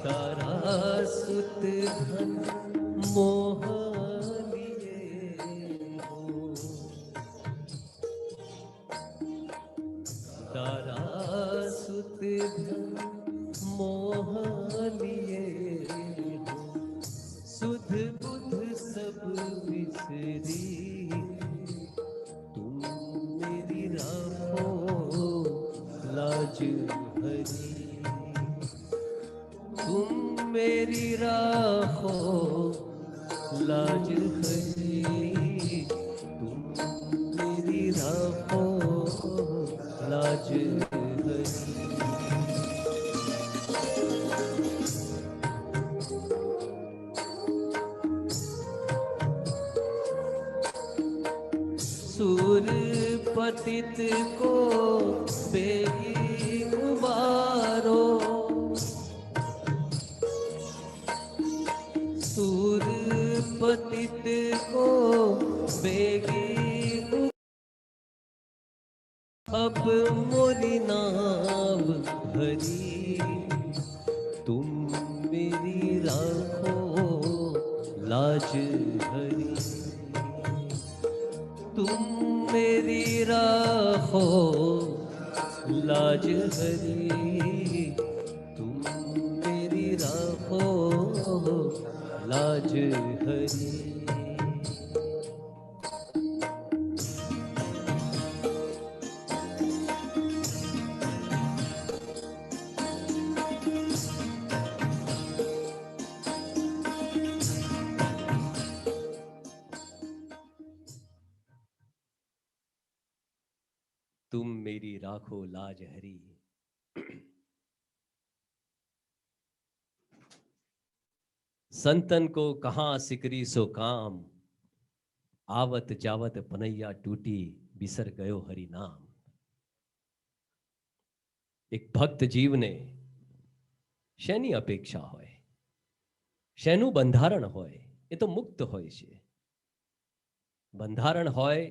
तारा सुत धन मोह लिए हो, तारा सुत धन मोह लिए हो, सुध बुध सब बिसरी, तुम मेरी राहो लाज भरी, तुम मेरी राहो लाज भरी, तुम मेरी राहो लाज भरी. सूर पतित को बेगी उबारो, सूर पतित को बेगी अब मोरी नाव भरी, तुम मेरी राहो लाज भरी, तुम मेरी राहो लाज भरी, तुम मेरी राहो लाज भरी. तुम मेरी राखो लाज हरी. संतन को कहाँ सिकरी सो काम, आवत जावत पनैया टूटी, बिसर गयो हरि नाम. एक भक्त जीवने શેની અપેક્ષા હોય, શેનું બંધારણ હોય, એ તો મુક્ત હોય છે. બંધારણ હોય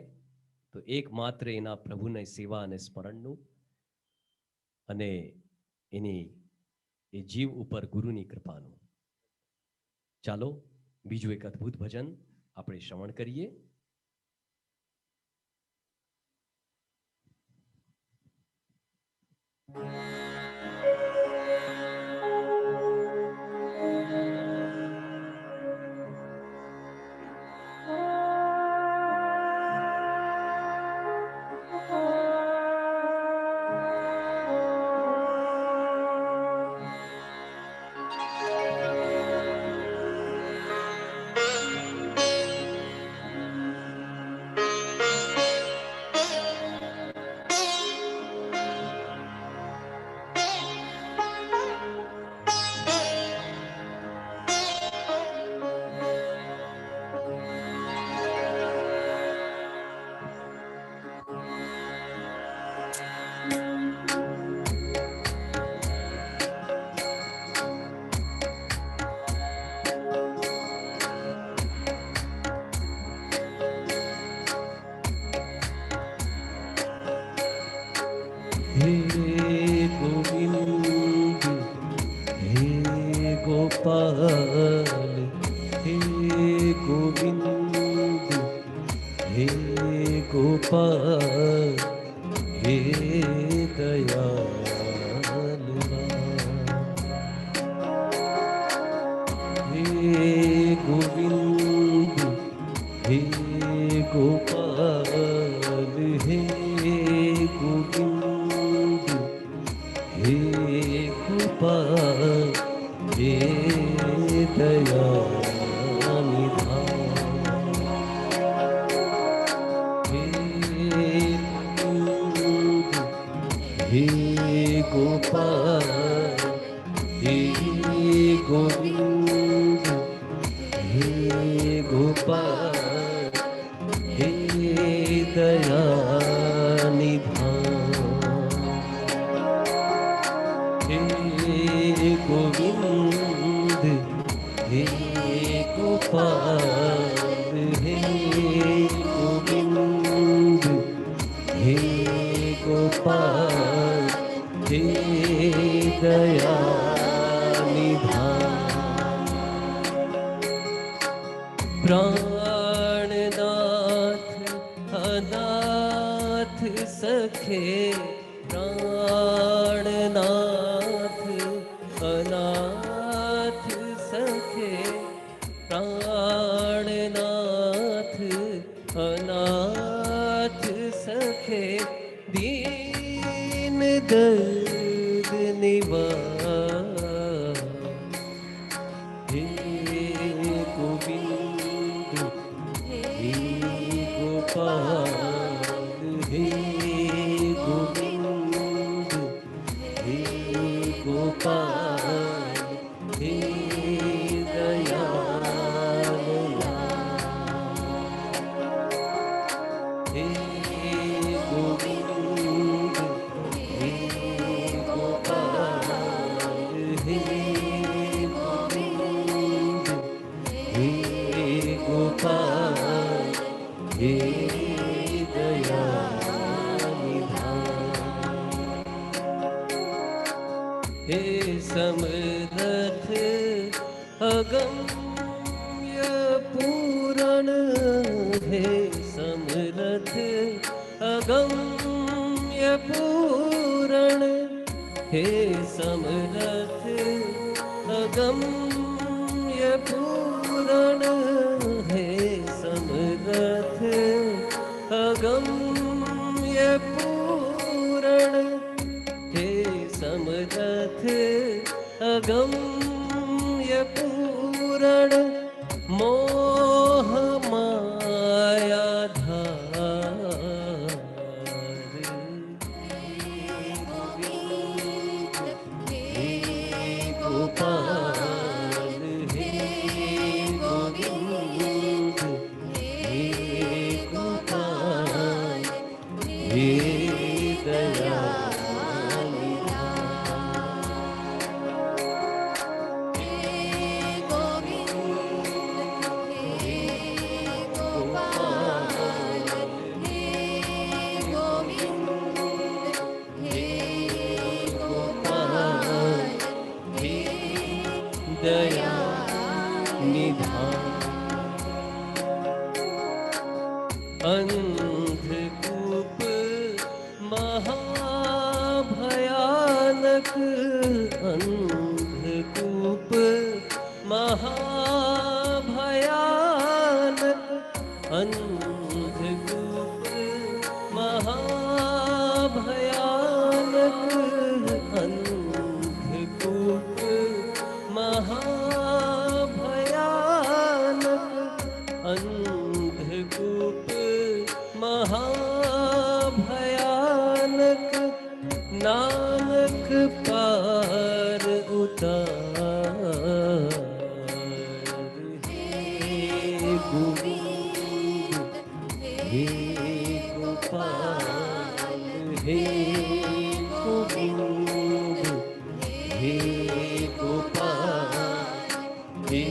તો એકમાત્ર એના પ્રભુની સેવા અને સ્મરણનું અને એની એ જીવ ઉપર ગુરુની કૃપાનું. ચાલો બીજું એક અદ્ભુત ભજન આપણે શ્રવણ કરીએ. हे गोविंद हे गोपाल हे गोविंद हे गोपाल हे दयाल हे गोविंद हे गोपाल हे गोविंद हे गोपाल हे दयानिधान हे गोविंद हे गोपाल हे गोविंद हे गोपाल हे दयानिधान हे गोविंद हे गोपाल हे गोविंद हे गोपाल हे दयानिधान प्राणनाथ अनाथ सखे प्राणनाथ अनाथ सखे प्राणनाथ अनाथ सखे दीन दर्द निवार हे गोविंद हे गोपाल हे गोविंद हे गोपाल हे दयाल हे गोविंद हे गोपाल हे गोविंद हे गोपाल हे दयानिधान हे समरथ अगम्य पूरण हे समरथ अगम्य पूरण हे समरथ अगम्य पूरण हे समरथ अगम्य पूरण हे समरथ अगम्य पूरण मोह माया धार हे गोपाल हे गोविंद हे गोपाल हे दयानिधान अंधकूप महाभयानक, अंधकूप महाभयानक, अंधकूप महाभयानक, अंधकूप महाभयानक, अंधकूप महाभयानक, नानक पार उतार। हे गोविंद हे गोपाल, हे गोविंद हे गोपाल, हे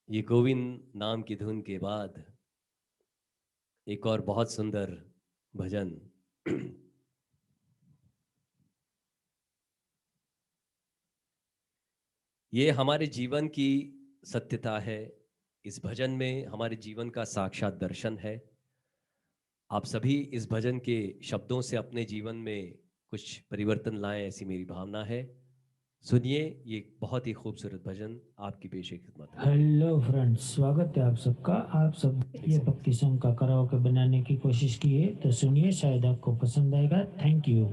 ये गोविंद नाम की धुन के बाद एक और बहुत सुंदर भजन। ये हमारे जीवन की सत्यता है। इस भजन में हमारे जीवन का साक्षात दर्शन है। आप सभी इस भजन के शब्दों से अपने जीवन में कुछ परिवर्तन लाएं, ऐसी मेरी भावना है। सुनिए ये बहुत ही खूबसूरत भजन आपकी पेश खिदमत है। हेलो फ्रेंड्स, स्वागत है आप सबका। आप सब ये भक्ति सॉन्ग का कराओके बनाने की कोशिश की है, तो सुनिए, शायद आपको पसंद आएगा। Thank you.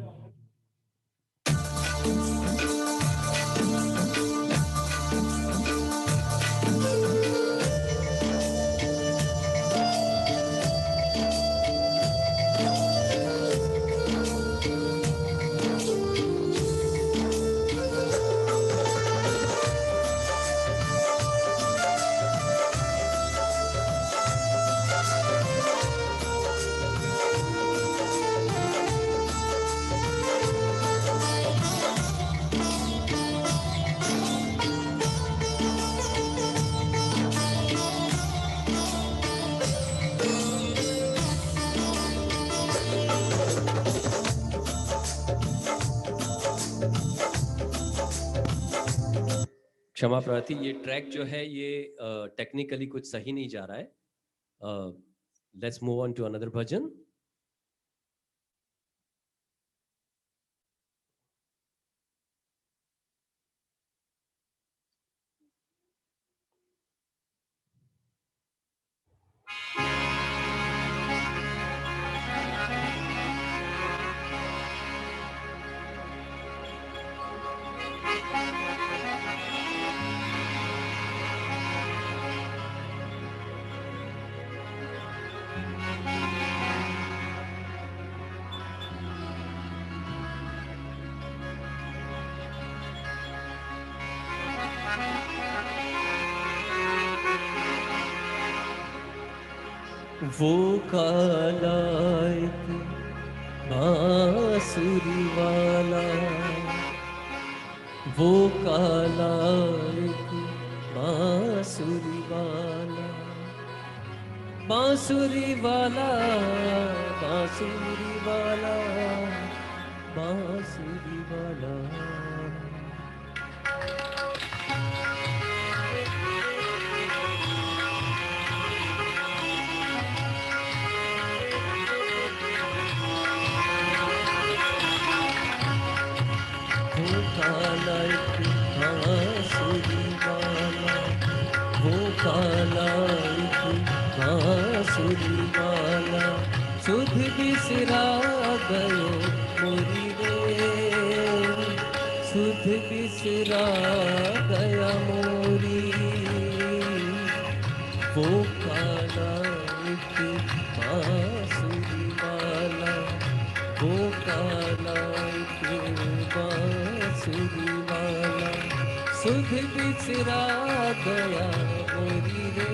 क्षमा प्रार्थी, ये ट्रैक जो है ये टेक्निकली कुछ सही नहीं जा रहा है। Let's move on to another bhajan. वो काला एक बांसुरी वाला, वो काला एक बांसुरी वाला, बांसुरी वाला, बांसुरी वाला, बांसुरी वाला। वो काला एक बांसुरी वाला, वो काला एक बांसुरी वाला, सुध बिसरा गयो मोरी रे, सुध बिसरा गया मोरी। वो काला एक बांसुरी वाला, वो काला एक बांसुरी वाला, सुध बिसरा गया मोरी रे,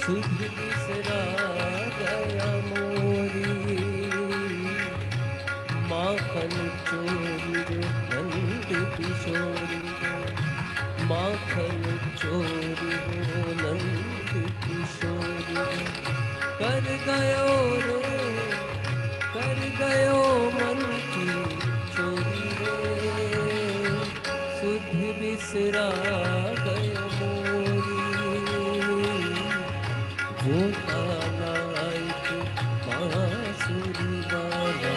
सुध बिसरा गया मोरी माखन चोरी रे नंद किशोरी माखन चोरी रे नंद किशोरी कर गयो मन की चोरी रे सुध बिसरा गयो मोरी वो नायक बांसुरी वाला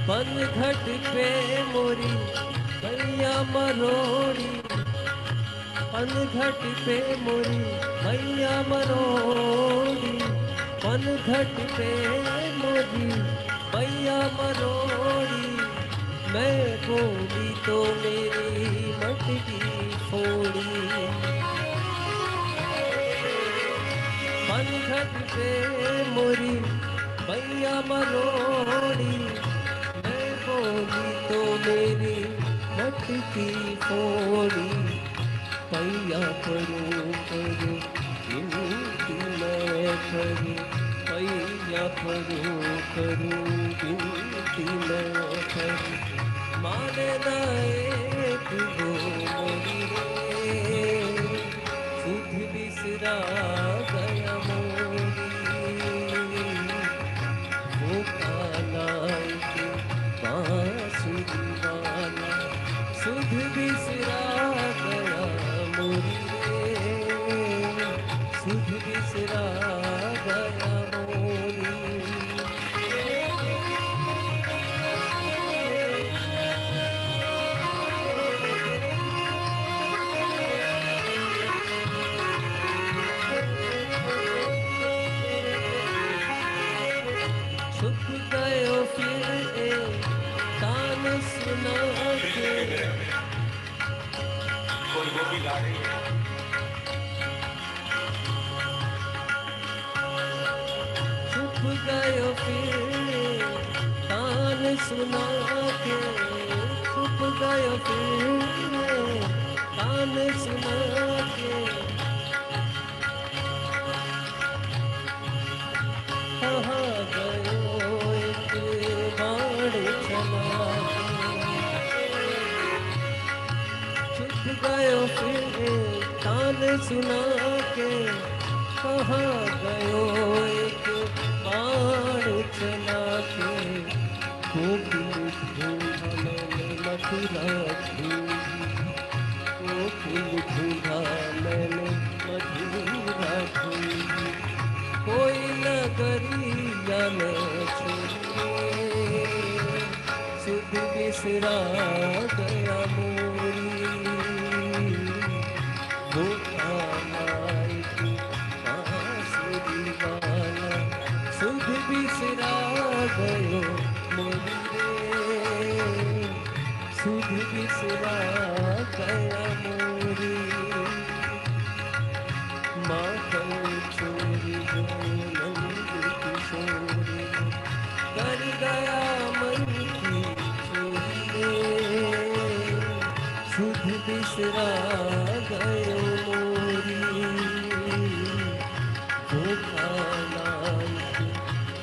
पन घट पे मोरी भैया मरोड़ी पन घट पे मोरी भैया मरोड़ी पन घट पे मोरी भैया मरोड़ी मैं बोली तो मेरी मटकी फोड़ी पन घट पे मोरी भैया मरोड़ी बोली तो मेरी मटकी फोड़ी पैया करूं गिनती मैं करूं पैया करूं गिनती मैं करूं माने ना एक दो मोरी रे सुध बिसरा गया मोरी वो कानाइक बांसुरी वाला सुध बिसरा गया मोरी रे सुध बिसरा गया मोरी छुप गयो फिर तान सुना के छुप गयो फिर तान सुना के छुप गयो फिर तान सुना के कहाँ गयो एक बाण चला छुप गयो फिर तान सुना के कहाँ गयो एक बाण चला के गोकुल ढूंढा मैंने मथुरा ढूंढी गोकुल ढूंढा मैंने मथुरा ढूंढी कोई नगरिया न छोड़े सुध बिसरा गया मोरी वो नायक बांसुरी वाला सुध बिसरा गयो मोरी रे सुध बिसरा गया मोरी माखन चोरी जो नंद किशोरी कर गया मन की चोरी सुध बिसरा गयो मोरी वो नायक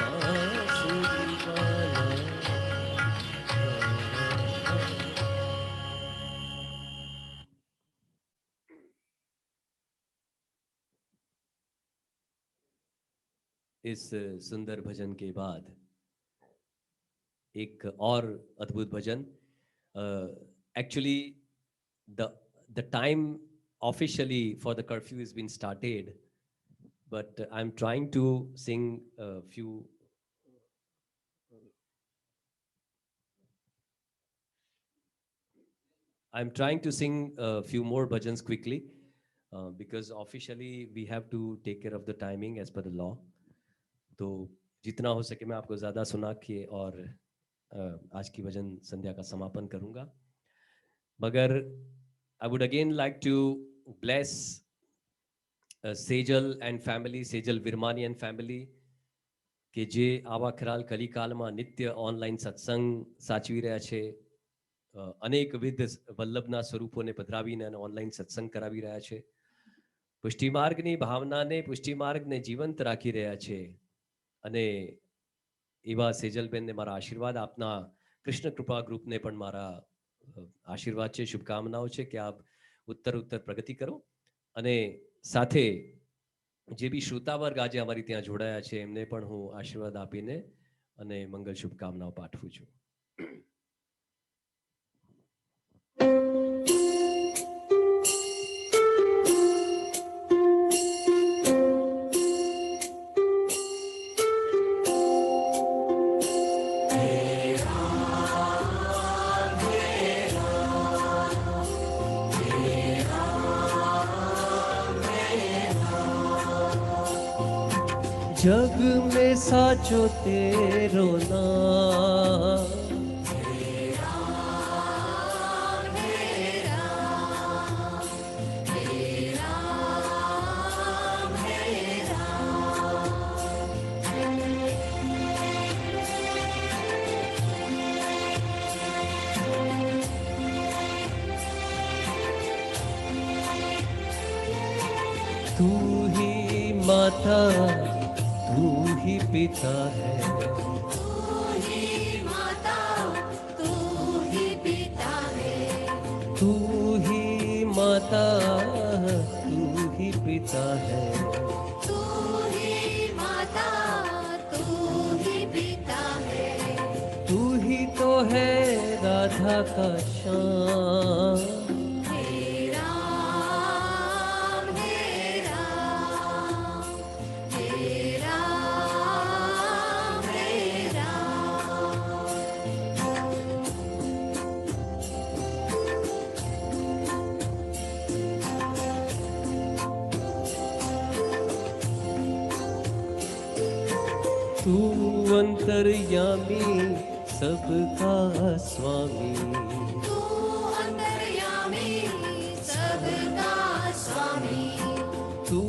बांसुरी वाला इस सुंदर भजन के बाद एक और अद्भुत भजन actually the time officially for the curfew has been started, but I'm trying to sing a few more bhajans quickly because officially we have to take care of the timing as per the law. तो जितना हो सके मैं आपको ज़्यादा सुना के और आज की भजन संध्या का समापन करूंगा. मगर I would again like to bless Sejal and family, Sejal Virmani and family, કે જે આવા ખરાલ કલિકાલમાં નિત્ય ઓનલાઈન સત્સંગ સાચવી રહ્યા છે, અનેકવિધ વલ્લભના સ્વરૂપોને પધરાવીને અને ઓનલાઈન સત્સંગ કરાવી રહ્યા છે, પુષ્ટિમાર્ગની ભાવનાને પુષ્ટિમાર્ગને જીવંત રાખી રહ્યા છે. અને એવા સેજલબેનને મારા આશીર્વાદ, આપના કૃષ્ણ કૃપા ગ્રુપને પણ મારા આશીર્વાદ છે, શુભકામનાઓ છે કે આપ ઉત્તર પ્રગતિ કરો. અને સાથે જે બી શ્રોતાવર્ગ આજે અમારી ત્યાં જોડાયા છે એમને પણ હું આશીર્વાદ આપીને અને મંગલ શુભકામનાઓ પાઠવું છું. जग में साचो तेरो नाम, तू ही माता तू ही पिता है, तू ही माता तू ही पिता है, तू ही माता तू ही पिता है, तू ही माता तू ही पिता है, तू ही तो है राधा का श्याम, हे राम हे राम हे राम हे राम। तू अंतर्यामी सबका स्वामी, तू अंतर्यामी सबका स्वामी, तू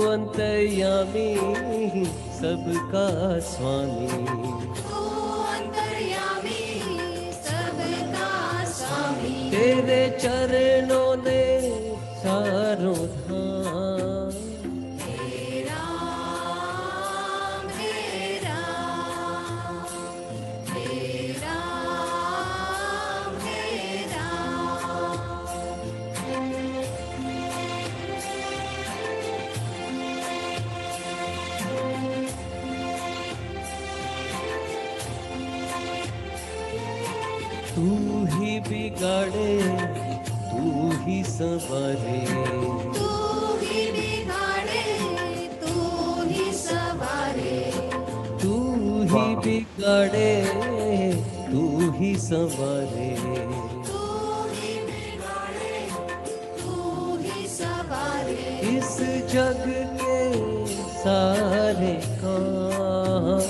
अंतर्यामी सबका स्वामी, तू अंतर्यामी सबका स्वामी। तेरे चरणों ने चारों धाम, हे राम हे राम हे राम हे राम। तू ही बिगाड़े तू ही संवारे, तू ही बिगाड़े तू ही सवारे, तू ही बिगाड़े तू ही संवारे, तू ही बिगाड़े तू ही सवारे। इस जग के सारे काम,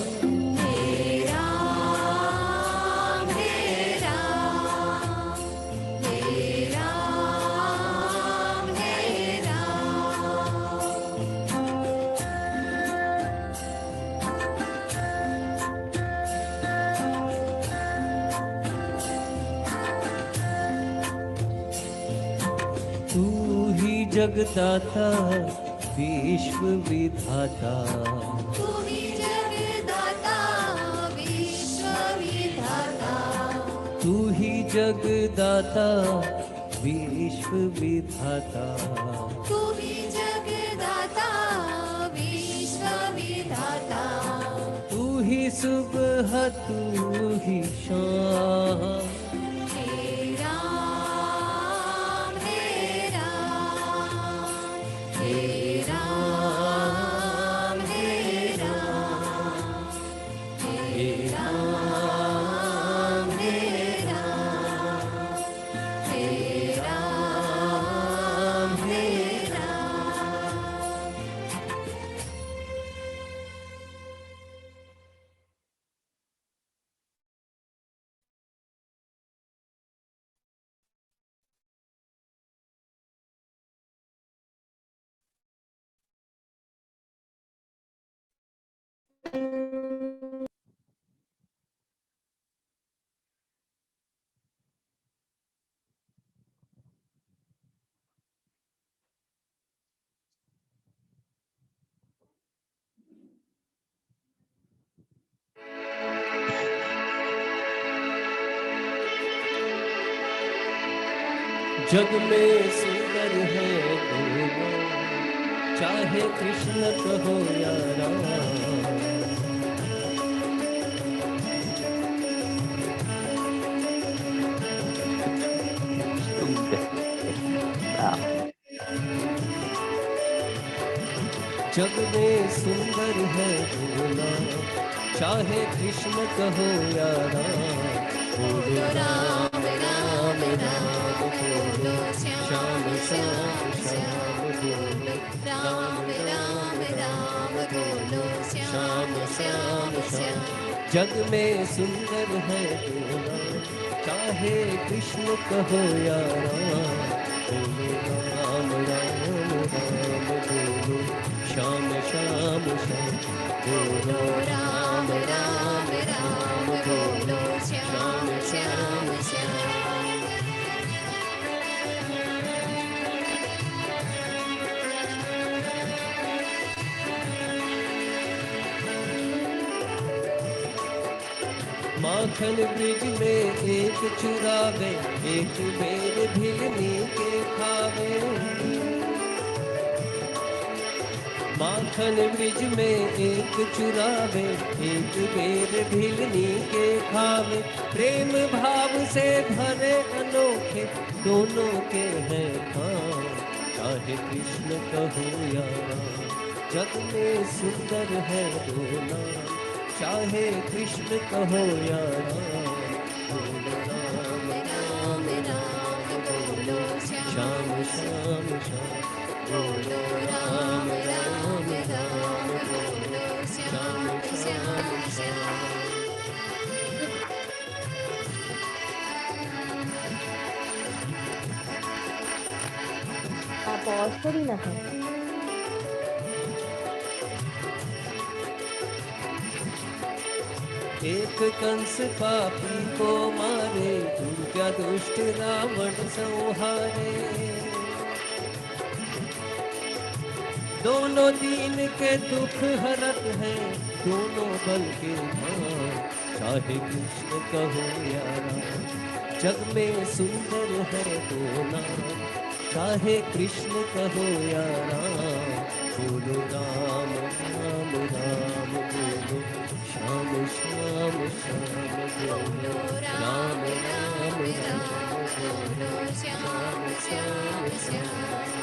हे राम हे राम हे राम हे राम। तू ही जगदाता विश्व विधाता, तू ही जगदाता विश्व विधाता, तू ही जगदाता विश्व विधाता, तू ही जगदाता विश्व विधाता। तू ही सुबह तू ही शाम, जग में सुंदर है दोनों, चाहे कृष्ण कहो या राम। जग में सुंदर है दोनों, चाहे कृष्ण कहो या राम। बोलो राम राम राम बोलो, श्याम श्याम श्याम बोलो, राम राम राम बोलो, श्याम श्याम श्याम। जग में सुंदर है दोनों, चाहे कृष्ण कहो या राम। बोलो राम राम राम बोलो, श्याम श्याम श्याम बोलो, राम राम राम बोलो, श्याम श्याम श्याम। माखन ब्रिज में एक चुरावे, एक बेर भिलनी के खावे। माखन ब्रिज में एक चुरावे, एक बेर भिलनी के खावे। प्रेम भाव से भरे अनोखे दोनों के हैं काम, चाहे कृष्ण कहो या राम। जग में सुंदर है दोनों, चाहे कृष्ण कहो या राम। बोलो राम राम राम बोलो, श्याम श्याम श्याम बोलो, राम राम राम बोलो, श्याम श्याम श्याम। आप पॉज करी ना था। एक कंस पापी को मारे, दुर्गा दुष्ट रावण संहारे। दोनों दीन के दुख हरत है, दोनों बल के मान, चाहे कृष्ण कहो या राम। जग में सुंदर है दोनों, चाहे कृष्ण कहो या राम। बोलो राम राम राम बोलो, श्याम श्याम श्याम बोलो, राम राम राम बोलो, श्याम श्याम श्याम।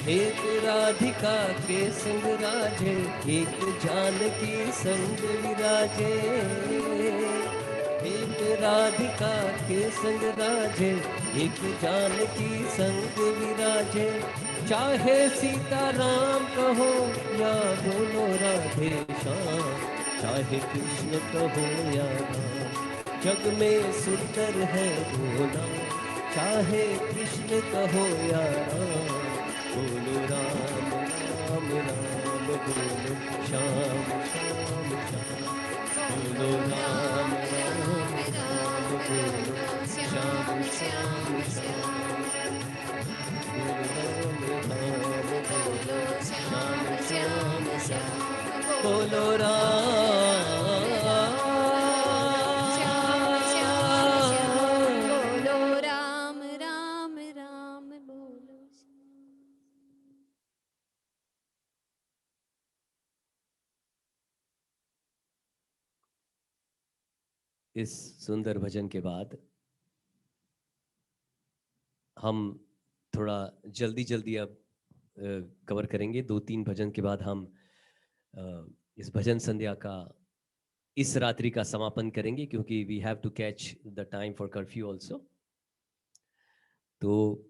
एक राधिका के संग राजे, एक जानकी संग विराजे। एक राधिका के संग राजे, एक जानकी संग विराजे। चाहे सीता राम कहो या बोलो राधे श्याम, चाहे कृष्ण कहो या राम। जग में सुंदर है दोनों, चाहे कृष्ण कहो या राम। बोलो राम राम राम बोलो, श्याम श्याम श्याम बोलो, राम राम राम बोलो, श्याम श्याम श्याम बोलो, राम बोलो, श्याम श्याम श्याम बोलो, राम बोलो, राम राम राम बोलो। इस सुंदर भजन के बाद हम थोड़ा जल्दी जल्दी अब कवर करेंगे। 2-3 भजन के बाद हम इस भजन संध्या का इस रात्रि का समापन करेंगे, क्योंकि we have to catch the time for curfew also. तो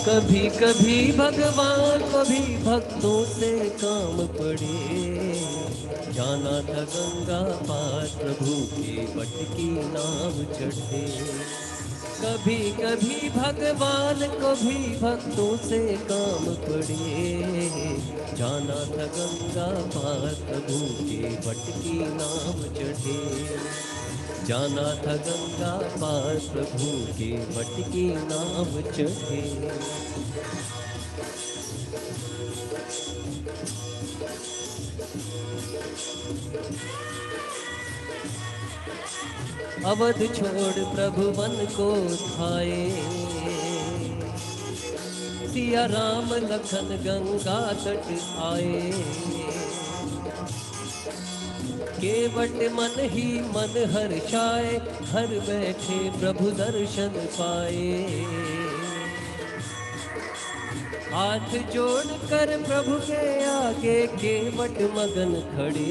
कभी कभी भगवान को भी भक्तों से काम पड़े, जाना था गंगा पार प्रभु के वट की नाव चढ़े। कभी कभी भगवान को भी भक्तों से काम पड़े। जाना था गंगा पार प्रभु के वट की नाव चढ़े। जाना था गंगा पार प्रभु के वट की नाव चढ़े। अवध छोड़ प्रभु वन को धाये। सिया राम लखन गंगा तट आए। केवट मन ही मन हर्षाए, घर बैठे प्रभु दर्शन पाए। हाथ जोड़ कर प्रभु के आगे केवट मगन खड़े।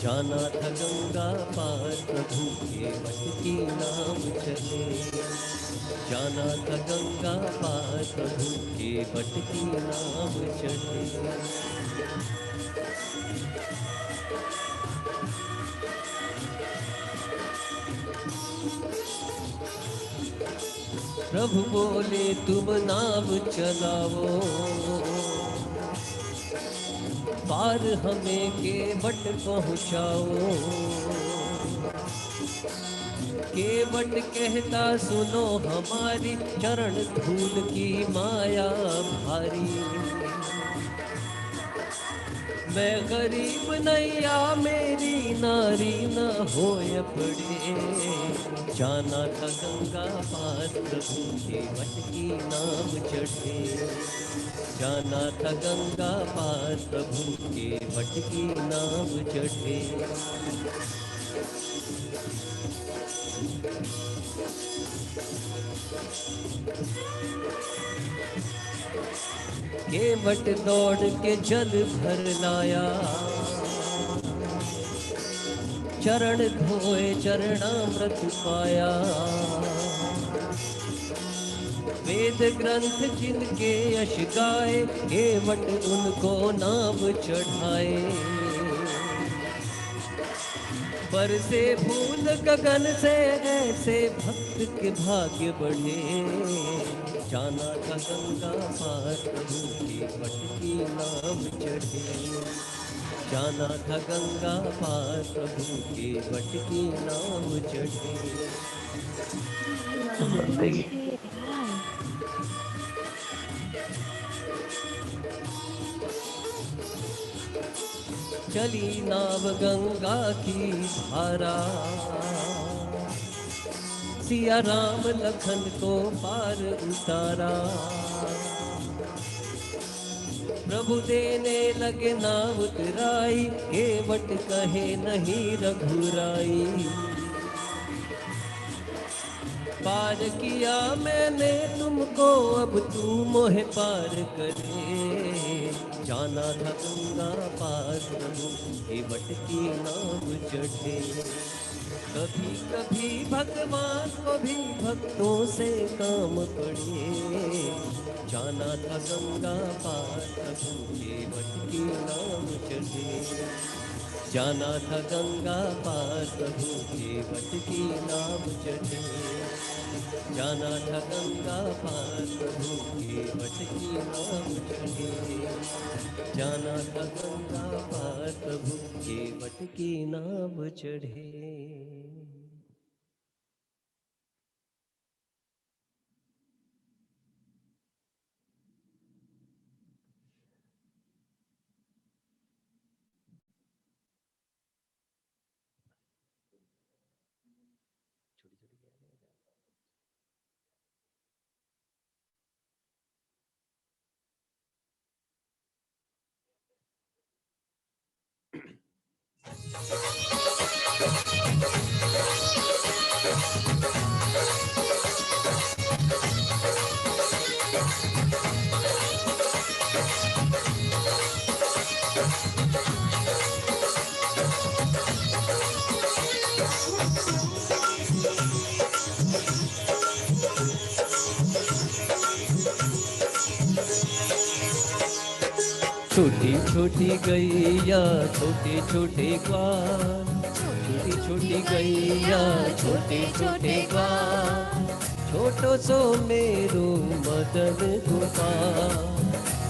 जाना था गंगा पार प्रभु के वट की नाव चले। जाना था गंगा पार प्रभु के वट की नाव चले। प्रभु बोले तुम नाव चलाओ, पार हमें केवट पहुँचाओ। केवट कहता सुनो हमारी, चरण धूल की माया भारी। मैं गरीब नैया मेरी नारी न होय पड़े। जाना था गंगा पार प्रभु के वट की नाव चढ़े। जाना था गंगा पार प्रभु के वट की नाव चढ़े। केवट दौड़ के जल भर लाया। चरण धोए चरणामृत पाया। वेद ग्रंथ जिनके यश गाए, केवट उनको नाम चढ़ाए। पर से फूल गगन से ऐसे भक्त के भाग्य बढ़े। जाना था गंगा पार प्रभु के वट की नाव चढ़े। जाना था गंगा पार प्रभु के वट की नाव चढ़े। चली नाव गंगा की धारा। सिया राम लखन को पार उतारा। प्रभु देने लगे नाव उतराई, केवट कहे नहीं रघुराई। पार किया मैंने तुमको, अब तू मोहे पार करे। जाना था गंगा पार प्रभु के वट की नाव चढ़े। कभी कभी भगवान को भी भक्तों से काम पड़े। जाना था गंगा पार प्रभु के वट की नाव चढ़े। जाना था गंगा पार प्रभु के वट की नाव चढ़े। जाना था गंगा पार प्रभु के वट की नाव चढ़े। जाना था गंगा पार प्रभु के वट की नाव चढ़े। छोटी छोटी गैया छोटे छोटे ग्वाल, छोटी छोटी गैया छोटे छोटे ग्वाल, छोटो सो मेरो मदन गोपाल,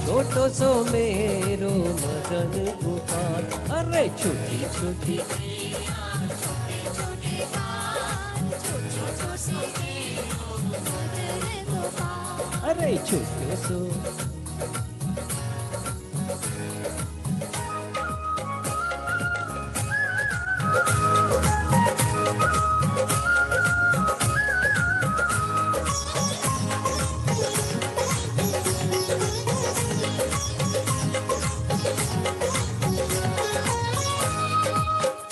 छोटो सो मेरो मदन गोपाल। अरे छोटी छोटी अरे छोटो सो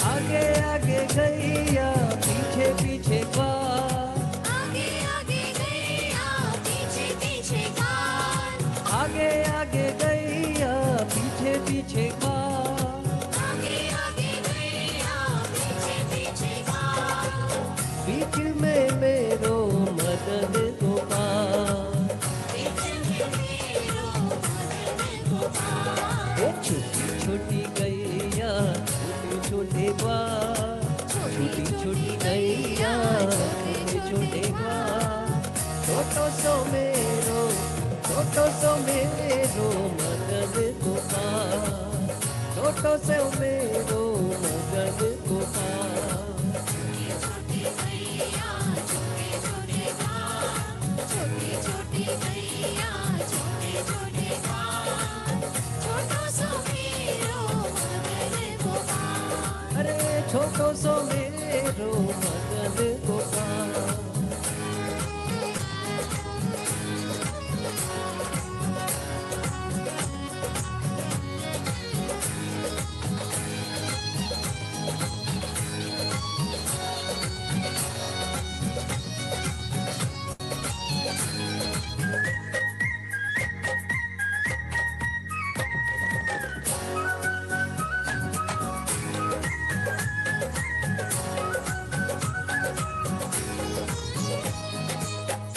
आगे आगे गैया पीछे पीछे ग्वाल, आगे आगे गैया पीछे पीछे ग्वाल, आगे आगे गैया पीछे पीछे ग्वाल, आगे आगे गैया पीछे पीछे ग्वाल, बीच में मेरो मदन गोपाल। बीच में मेरो मदन गोपाल। ए छोटी छोटी गैया छोटे छोटे ग्वाल, छोटी छोटी गैया छोटे छोटे ग्वाल, छोटो सो मेरो मदन गोपाल, छोटो सो मेरो मदन गोपाल। छोटी गैया छोटे छोटे ग्वाल, छोटी छोटी गैया छोटे छोटे ग्वाल, छोटो सो मेरो मदन गोपाल। अरे छोटो सो मेरो मदन गोपाल।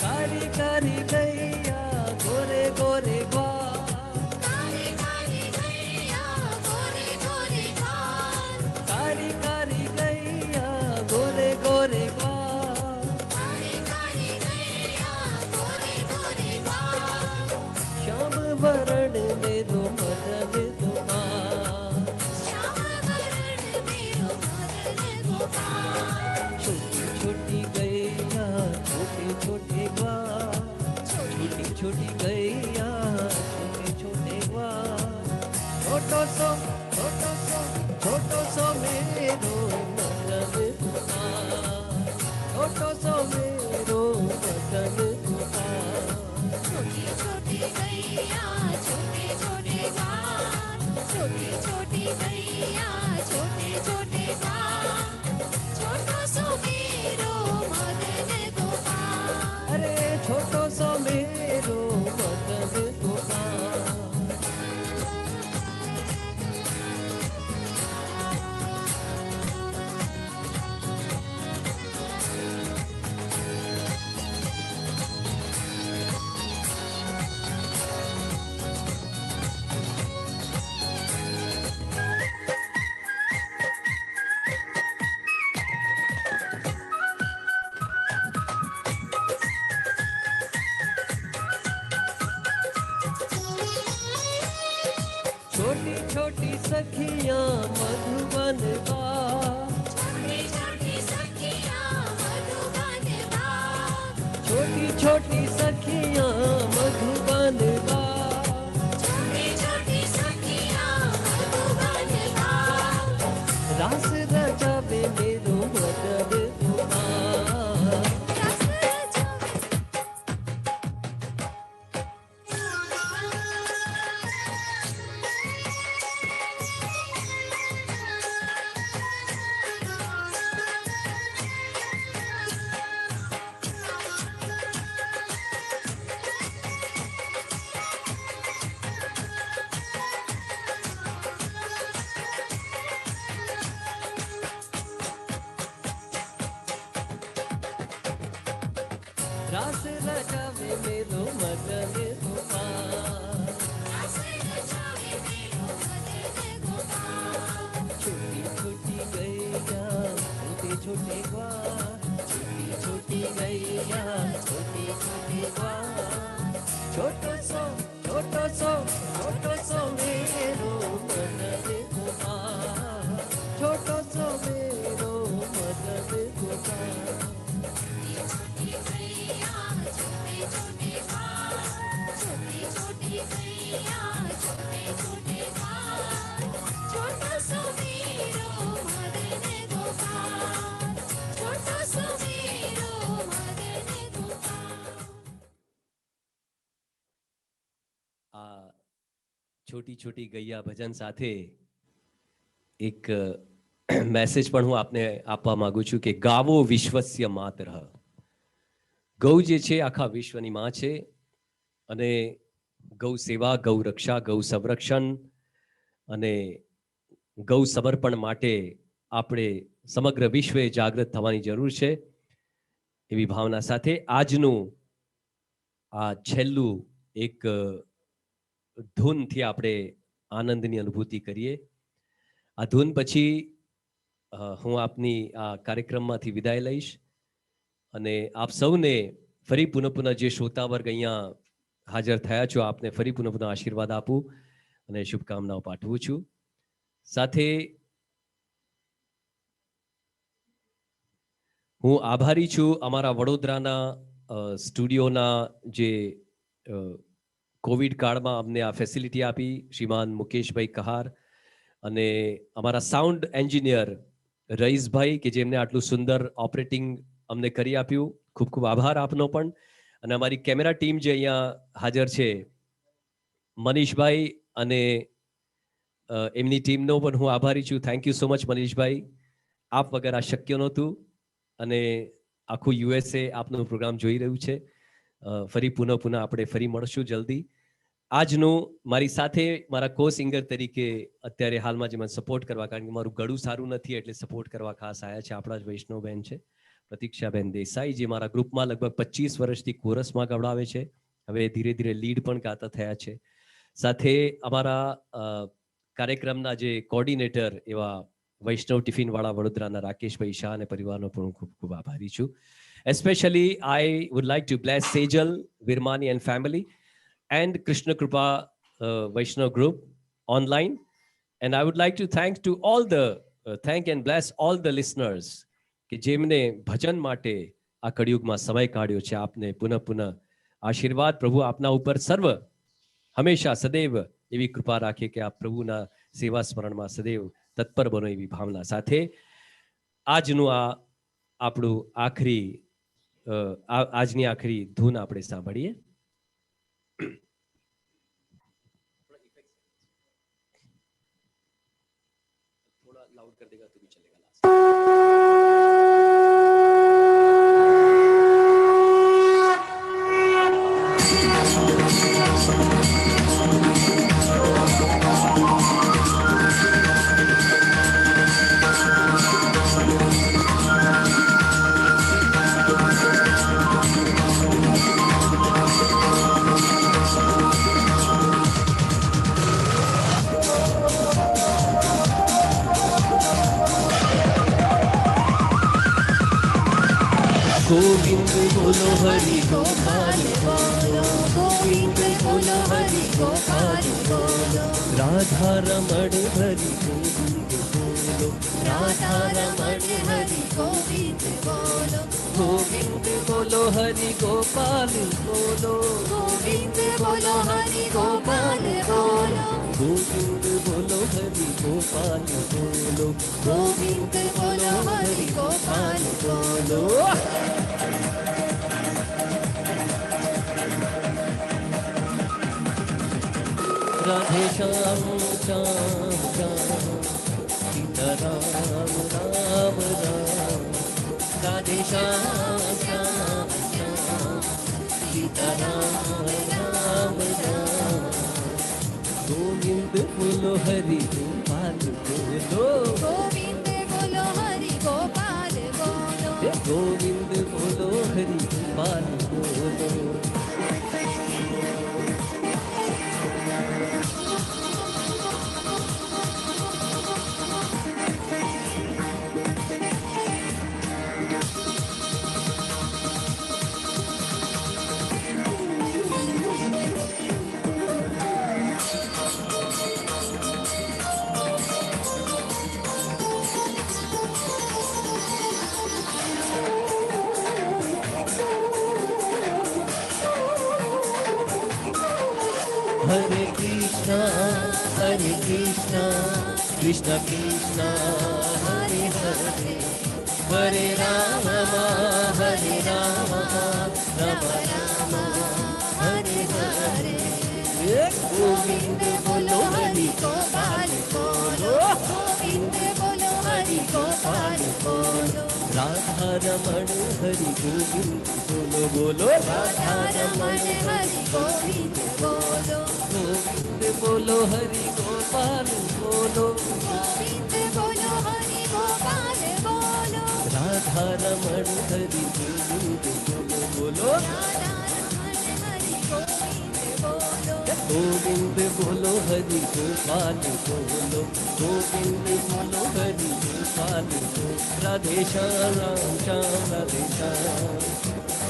कारी कारी गैया गोरे गोरे ग्वाल, काली काली गैया गोरे गोरे ग्वाल, कारी कारी गैया गोरे गोरे ग्वाल, काली काली गैया गोरे गोरे ग्वाल, श्याम वरण मेरो मदन गोपाल। श्याम वरण मेरो मदन गोपाल। छोटी छोटी गैया छोटे छोटे ग्वाल, छोटी छोटी गैया छोटे छोटे ग्वाल, छोटो सो मेरो मदन गोपाल, छोटो सो मेरो मदन गोपाल। छोटी छोटी गैया छोटे छोटे ग्वाल, छोटी छोटी गैया छोटे छोटे ग्वाल, छोटो सो मेरो मदन गोपाल। अरे छोटो सो मेरो मदन गोपाल। छोटी छोटी सखियां मधुबन बाग, छोटी छोटी सखियां मधुबन बाग, छोटी छोटी सखियां मधुबन बाग, छोटी छोटी सखियां मधुबन बाग, रास रचावे मेरो मदन गोपाल। रस रचावे रास रचावे मेरो मदन गोपाल। रस रचावे छोटी ग्वार, छोटी छोटी गैया, छोटी छोटी ग्वार, छोटो सो छोटो सो छोटो सो मेरो मदन गोपाल, छोटो सो मेरो मदन गोपाल। छोटी गैया छोटे छोटे बाल, छोटी छोटी गैया छोटे छोटे बाल, छोटा सा मेरो मदन गोपाल, छोटा सा मेरो मदन गोपाल। આ છોટી છોટી ગૈયા ભજન સાથે એક મેસેજ પણ હું આપને આપવા માંગુ છું કે ગાવો વિશ્વસ્ય માતરઃ. ગૌ જે છે આખા વિશ્વની માં છે અને ગૌ સેવા, ગૌ રક્ષા, ગૌ સંરક્ષણ અને ગૌ સમર્પણ માટે આપણે સમગ્ર વિશ્વે જાગૃત થવાની જરૂર છે. એવી ભાવના સાથે આજનું આ છેલ્લું એક ધૂનથી આપણે આનંદની અનુભૂતિ કરીએ. આ ધૂન પછી હું આપની આ કાર્યક્રમમાંથી વિદાય લઈશ અને આપ સૌને ફરી પુનઃ જે શ્રોતા વર્ગ અહીંયા હાજર થયા છો આપને ફરી પુનઃ આશીર્વાદ આપું અને શુભકામનાઓ પાઠવું છું. સાથે હું આભારી છું અમારા વડોદરાના સ્ટુડિયોના જે કોવિડ કાળમાં અમને આ ફેસિલિટી આપી શ્રીમાન મુકેશભાઈ કહાર અને અમારા સાઉન્ડ એન્જિનિયર રઈસભાઈ કે જેમને આટલું સુંદર ઓપરેટિંગ અમને કરી આપ્યું. ખૂબ ખૂબ આભાર આપનો પણ. અને અમારી કેમેરા ટીમ જે અહીંયા હાજર છે મનીષભાઈ અને એમની ટીમનો પણ હું આભારી છું. થેન્ક યુ સો મચ મનીષભાઈ. આપ વગર આ શક્ય નહોતું અને આખું યુએસએ આપનો પ્રોગ્રામ જોઈ રહ્યું છે. ફરી પુનઃ આપણે ફરી મળશું જલ્દી. આજનું મારી સાથે મારા કો સિંગર તરીકે અત્યારે હાલમાં જે મને સપોર્ટ કરવા, કારણ કે મારું ગળું સારું નથી એટલે સપોર્ટ કરવા ખાસ આવ્યા છે આપણા જ વૈષ્ણવબેન છે પ્રતીક્ષાબેન દેસાઈ, જે મારા ગ્રુપમાં લગભગ 25 વર્ષથી કોરસમાં ગવડાવે છે. હવે ધીરે ધીરે લીડ પણ ગાતા થયા છે. સાથે અમારા કાર્યક્રમના જે કોર્ડિનેટર એવા વૈષ્ણવ ટિફિનવાળા વડોદરાના રાકેશભાઈ શાહ અને પરિવારનો પણ હું ખૂબ ખૂબ આભારી છું. Especially, I would like to bless Sejal, Virmani and family and Krishna Kripa Vaishnav group online. And I would like to thank and bless all the listeners કે જેમને ભજન માટે આ કળિયુગમાં સમય કાઢ્યો છે. આપને પુનઃ આશીર્વાદ પ્રભુ આપના ઉપર સર્વ હંમેશા સદૈવ એવી કૃપા રાખે કે આપ પ્રભુના સેવા સ્મરણમાં સદૈવ તત્પર બનો એવી ભાવના સાથે આજનું આ આપણું આજની આખરી ધૂન આપણે સાંભળીએ. થોડા લાઉડ કર દેગા તો भी चलेगा. गोविंद बोलो हरि गोपाल बोलो, गोविंद बोलो हरि गोपाल बोलो, राधा रमण हरि गोविंद बोलो, राधा रमण हरि गोविंद बोलो, गोविंद बोलो हरि गोपाल बोलो, गोविंद बोलो हरि गोपाल बोलो, गोविंद बोलो हरि गोपाल बोलो, गोविंद बोलो हरि गोपाल बोलो। राधे श्याम श्याम श्याम सीता राम राम राम, राधे श्याम श्याम श्याम सीता राम राम राम, गोविंद बोलो हरि गोपाल बोलो, गोविंद बोलो हरि गोपाल बोलो, गोविंद बोलो हरि गोपाल बोलो। Hare Krishna, Krishna Krishna, Hare Hare, Hare Rama, Hare Rama, Rama Rama, Hare Hare. Govind बोलो हरि गोपाल बोलो गोविंद बोलो हरि गोपाल बोलो राधा रमण हरि गोविंद बोलो बोलो राधा रमण हरि गोविंद बोलो गोविंद बोलो हरि गोपाल बोलो गोविंद बोलो हरि गोपाल बोलो राधा रमण हरि गोविंद बोलो बोलो राधा रमण हरि गोविंद बोलो गोविंद बोलो हरि गोपाल बोलो गोविंद बोलो हरि गोपाल बोलो राधे श्याम राम श्याम राधे श्याम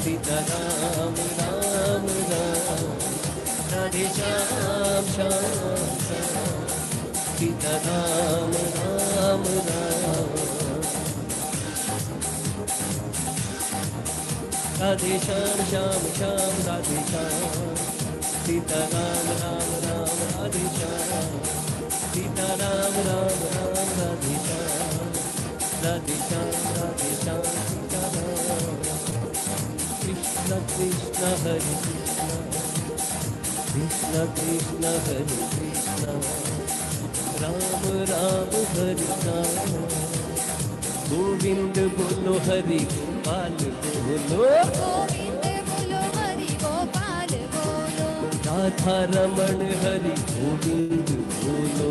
सीता राम राम राम राधे श्याम श्याम श्याम सीता राम राम राम राधे श्याम श्याम श्याम राधे श्याम सीता राम राम राम राधे श्याम सीता राम राम राम राधे श्याम राधे श्याम सीता राम कृष्ण कृष्ण हरे कृष्ण कृष्ण हरे कृष्ण राम राम हरे राम गोविंद बोलो हरि गोपाल बोलो गोविंद बोलो हरि गोपाल बोलो राधा रमण हरि गोविंद बोलो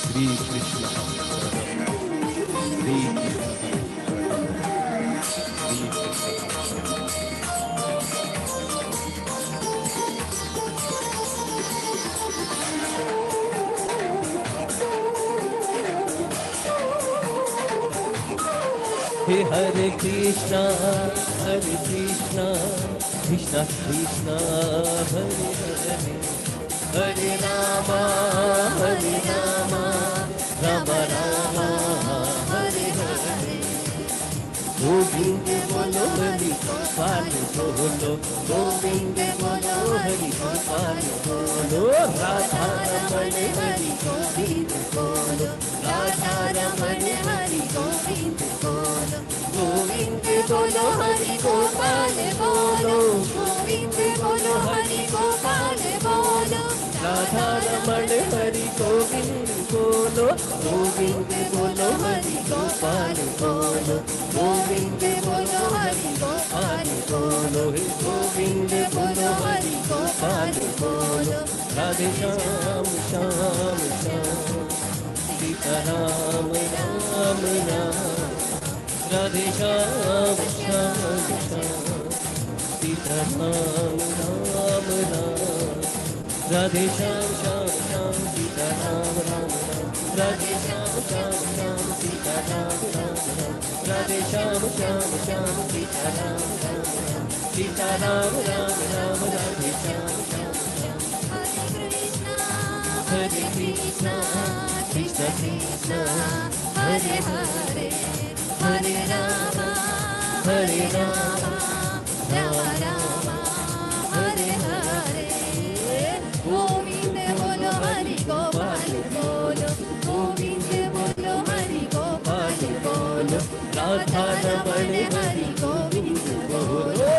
श्री कृष्ण श्री हे हरे कृष्णा कृष्णा कृष्णा हरे हरे हरे रामा राम राम हरे हरे गोविंद बोलो हरि गोपाल बोलो गोविंद बोलो हरि गोपाल बोलो राधा रमण हरि गोविंद बोलो राधा रमण हरि गोविंद बोलो गोविंद बोलो हरि गोपाल बोलो गोविंद बोलो हरि गोपाल बोलो राधा रमण हरि गोविंद बोलो गोविंद बोलो हरि गोपाल बोलो गोविंद बोलो हरि गोपाल बोलो गोविंद बोलो हरि गोपाल बोलो राधे श्याम श्याम श्याम सीता राम राम राम राधे श्याम श्याम श्याम सीता राम राम राम राधे श्याम श्याम श्याम सीता राम राम राम राधे श्याम श्याम श्याम सीता राम राम राम राधे श्याम श्याम श्याम सीता राम राम राम सीता राम राम राम राधे श्याम श्याम श्याम हरे कृष्णा कृष्ण कृष्ण हरे हरे हरे राम राम राम हरे हरे गोविंद बोलो हरि गोपाल बोलो गोविंद बोलो हरि गोपाल बोलो राधा रमण हरि गोविंद बोलो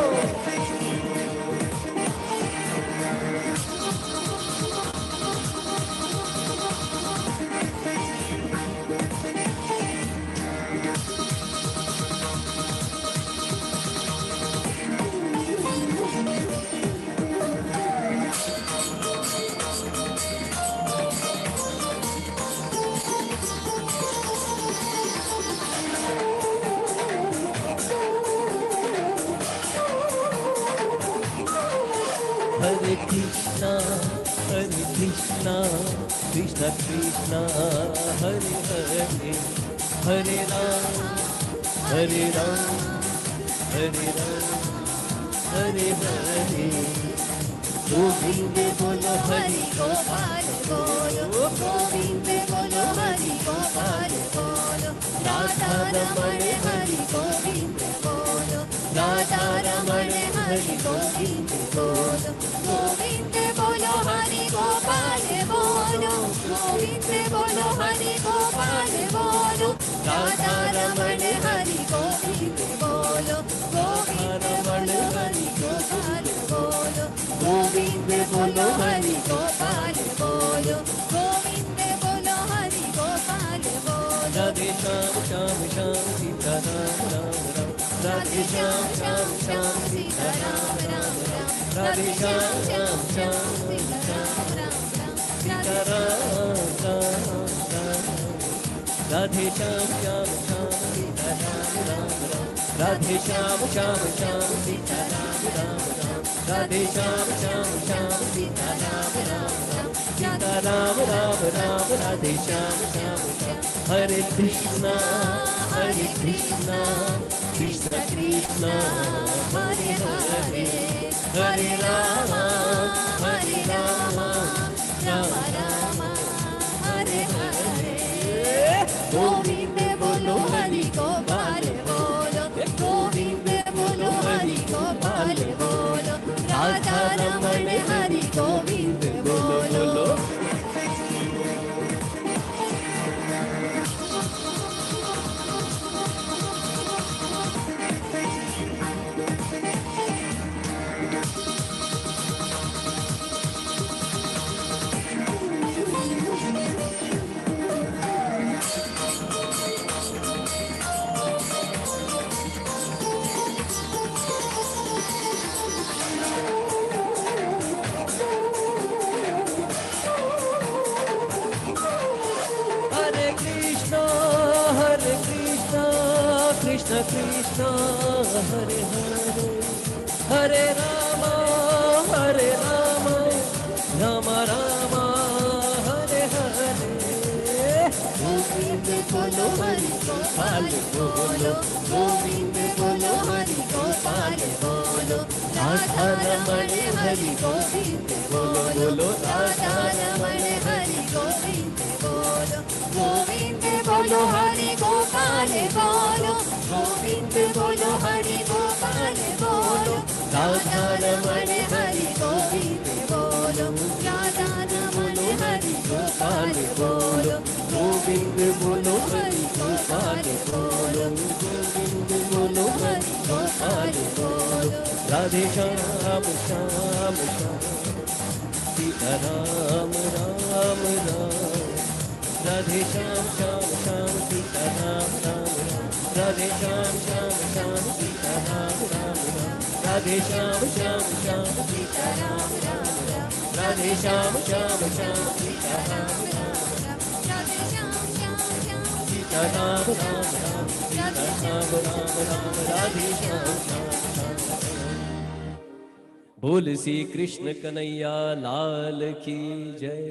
हरे कृष्णा कृष्ण कृष्ण हरे हरे हरे राम हरे राम हरे गोविंद बोलो हरि गोपाल बोलो गोविंद राधा रमण हरि गोविंद बोलो, राधा रमण हरि गोविंद बोलो, गोविंद बोलो हरि गोपाल बोलो, गोविंद बोलो हरि गोपाल बोलो, राधा रमण हरि गोविंद बोलो, गोविंद बोलो हरि गोपाल बोलो, गोविंद बोलो हरि गोपाल बोलो, गोविंद बोलो हरि गोपाल बोलो। राधे श्याम श्याम श्याम सीता राम राम राम, राधे श्याम श्याम श्याम सीता राम राम राम, राधे श्याम श्याम श्याम सीता राम राम राम, सीता राम राम राम, राधे श्याम श्याम श्याम सीता राम राम राम, राधे श्याम श्याम श्याम सीता राम राम राम, राधे श्याम श्याम श्याम सीता राम राम राम, सीता राम राम राम, राधे श्याम श्याम श्याम। हरे कृष्णा कृष्ण कृष्ण हरे हरे, हरे राम हरे राम, राम राम हरे हरे। गोविंद बोलो हरि गोपाल बोलो, गोविंद बोलो हरि गोपाल बोलो, राधा रमण हरि गोविंद बोलो। कृष्ण कृष्ण हरे हरे, हरे राम राम राम हरे हरे। गोविंद बोलो हरि गोपाल बोलो, गोविंद बोलो हरि गोपाल बोलो, राधा रमण हरि गोविंद बोलो, राधा रमण हरि गोविंद बोलो, गोविंद बोलो हरि गोपाल बोलो, गोविंद बोलो हरि गोपाल बोलो, राधा रमण हरि गोविंद बोलो, राधा रमण हरि गोपाल बोलो, गोविंद बोलो हरि गोपाल बोलो, गोविंद बोलो हरि गोपाल बोलो। राधे श्याम श्याम श्याम सीता राम राम राम, राधे श्याम श्याम श्याम सीता राम राम राम, राधे श्याम श्याम श्याम सीता राम राम राम, राधे श्याम श्याम श्याम सीता राम राम राम, राधे श्याम श्याम श्याम सीता राम राम राम, राधे श्याम श्याम श्याम सीता राम राम राम, सीता राम राम राम, राधे श्याम श्याम श्याम। बोल श्री कृष्ण कन्हैया लाल की जय,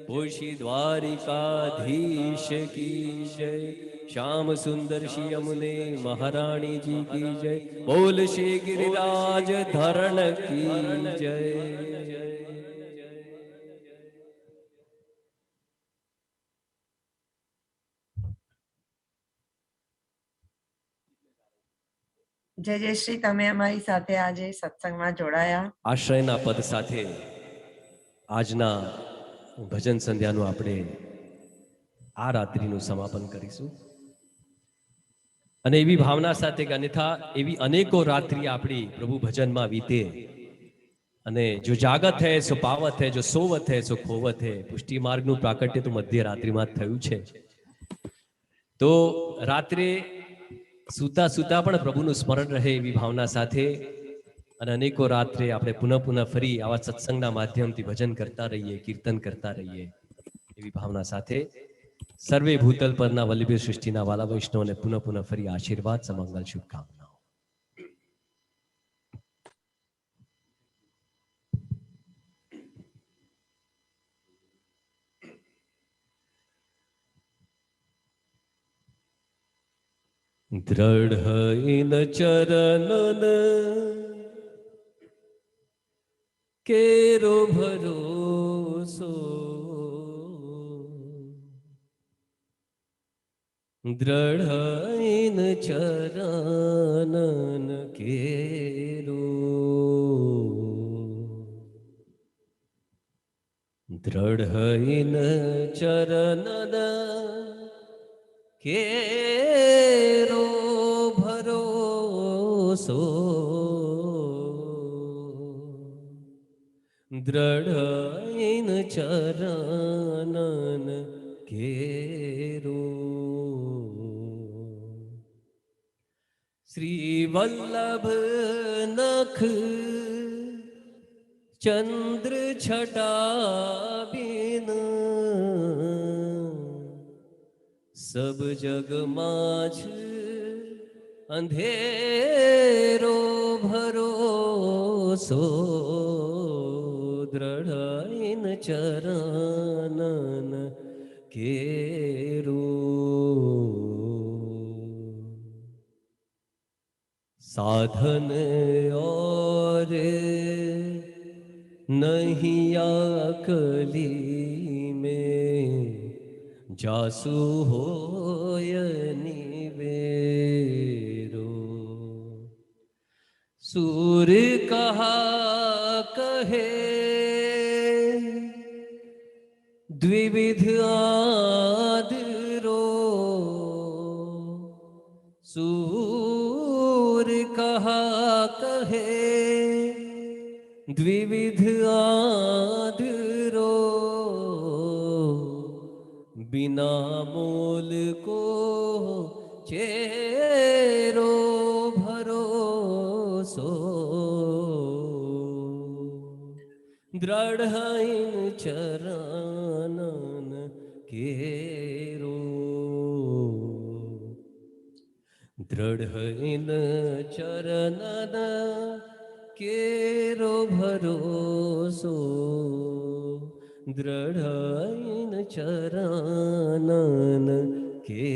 बोल श्री द्वारिकाधीश की जय, श्याम सुंदर श्री यमुने महारानी जी की जय, बोल श्री गिरिराज धरण की जय। જય જયશ્રી, તમે અમારી સાથે આજે સત્સંગમાં જોડાયા। આશ્રયના પદ સાથે આજના ભજન સંધ્યાનું આપણે આ રાત્રિનું સમાપન કરીશું અને એવી ભાવના સાથે કે અન્યથા એવી અનેકો રાત્રિ આપણી પ્રભુ ભજનમાં વીતે અને જો જાગત હે સો પાવત હે, જો સોવત હે સો ખોવત હે। પુષ્ટિ માર્ગનું પ્રાકટ્ય તો મધ્ય રાત્રિમાં જ થયું છે। તો રાત્રે સૂતા સૂતા પણ પ્રભુનું સ્મરણ રહે એવી ભાવના સાથે અને અનેકો રાત્રે આપણે પુનઃ પુનઃ ફરી આવા સત્સંગના માધ્યમથી ભજન કરતા રહીએ, કીર્તન કરતા રહીએ એવી ભાવના સાથે સર્વે ભૂતલ પરના વલ્લભી સૃષ્ટિના વાલા વૈષ્ણવને પુનઃ પુનઃ ફરી આશીર્વાદ, સમંગલ, શુભકામનાઓ। दृढ़ इन चरणन केरो भरोसो, દ્રઢઈન ચરનન કેરો દ્રઢઈન ચરનન કેરો ભરોસો દ્રઢઈન ચરનન કેરો શ્રી વલ્લભ નખ ચંદ્ર છટા બિન સબ જગમાં છે અંધેરો ભરોસો દ્રઢઈન ચરનન કેરો साधन और नहीं आकली में जासु होय निवेरो सूर कहा कहे द्विविध आदरो सूर कहा कहे द्विविध आदरो बिना मोल को चेरो भरोસો દ્રઢઈન ચરનન કેરો દ્રઢઈન ચરનન કેરો ભરોસો દ્રઢઈન ચરનન કેરો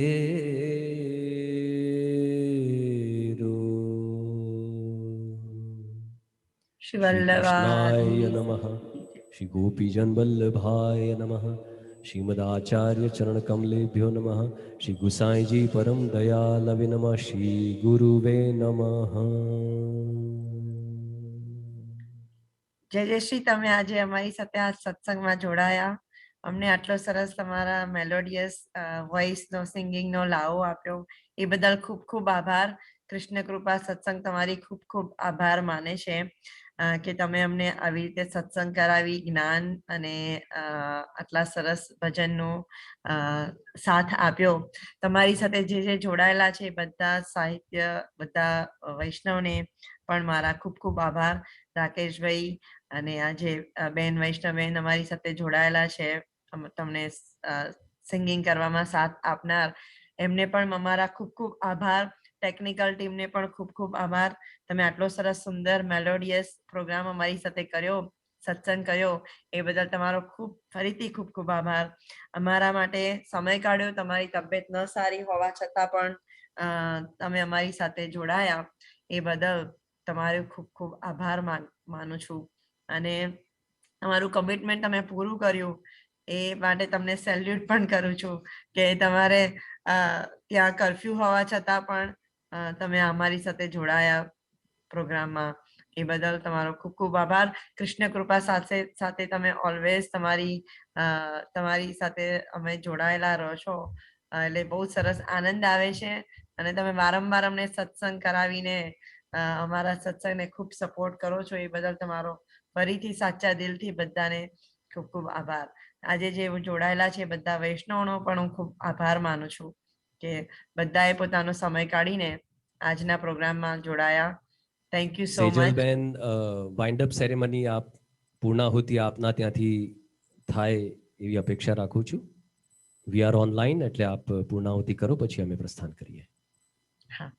શ્રી વલ્લભાય કૃષ્ણાય નમઃ શ્રી ગોપીજન વલ્લભાય નમઃ શ્રીમદાચાર્ય ચરણ કમલેભ્યો નમઃ શ્રી ગુસાઈજી પરમ દયાલવે નમઃ શ્રી ગુરુવે નમઃ જય શ્રી તમે આજે અમારી સાથે આ સત્સંગમાં જોડાયા અમને આટલો સરસ તમારા મેલોડિયસ વોઇસનો સિંગિંગનો લાવો આપ્યો એ બદલ ખૂબ ખૂબ આભાર. કૃષ્ણ કૃપા સત્સંગ તમારી ખૂબ ખૂબ આભાર માને છે કે તમે અમને આવી રીતે સત્સંગ કરાવી જ્ઞાન અને આટલા સરસ ભજનનો સાથ આપ્યો. તમારી સાથે જે જોડાયેલા છે બધા સાહિત્ય બધા વૈષ્ણવને પણ મારા ખૂબ ખૂબ આભાર. રાકેશભાઈ અને આજે બેન વૈષ્ણવબેન અમારી સાથે જોડાયેલા છે તમને સિંગિંગ કરવામાં સાથ આપનાર એમને પણ અમારા ખૂબ ખૂબ આભાર. ટેકનિકલ ટીમને પણ ખૂબ ખૂબ આભાર. તમે આટલો સરસ સુંદર મેલોડિયસ પ્રોગ્રામ અમારી સાથે કર્યો સત્સંગ કર્યો એ બદલ તમારો ફરીથી ખૂબ ખૂબ આભાર. અમારા માટે સમય કાઢ્યો તમારી તબિયત ન સારી હોવા છતાં પણ તમે અમારી સાથે જોડાયા એ બદલ તમારો ખૂબ ખૂબ આભાર માનું છું અને તમારું કમિટમેન્ટ તમે પૂરું કર્યું એ માટે તમને સેલ્યુટ પણ કરું છું કે તમારે ત્યાં કર્ફ્યુ હોવા છતાં પણ તમે અમારી સાથે જોડાયા પ્રોગ્રામમાં એ બદલ તમારો ખૂબ ખૂબ આભાર. કૃષ્ણ કૃપા સાથે તમે ઓલવેઝ તમારી સાથે અમે જોડાયેલા રહો છો એટલે બહુ સરસ આનંદ આવે છે અને તમે વારંવાર અમને સત્સંગ કરાવીને અમારા સત્સંગને ખૂબ સપોર્ટ કરો છો એ બદલ તમારો ફરીથી સાચા દિલથી બધાને ખૂબ ખૂબ આભાર. આજે જે જોડાયેલા છે બધા વૈષ્ણવનો પણ હું ખૂબ આભાર માનું છું કે બધાએ પોતાનો સમય કાઢીને આજના પ્રોગ્રામમાં જોડાયા. Thank you so much. Sejalben wind up ceremony આપ પૂર્ણાહુતિ આપના ત્યાંથી થાય એવી અપેક્ષા રાખું છું. વી આર ઓનલાઈન એટલે આપ પૂર્ણાહુતિ કરો પછી અમે પ્રસ્થાન કરીએ. હા.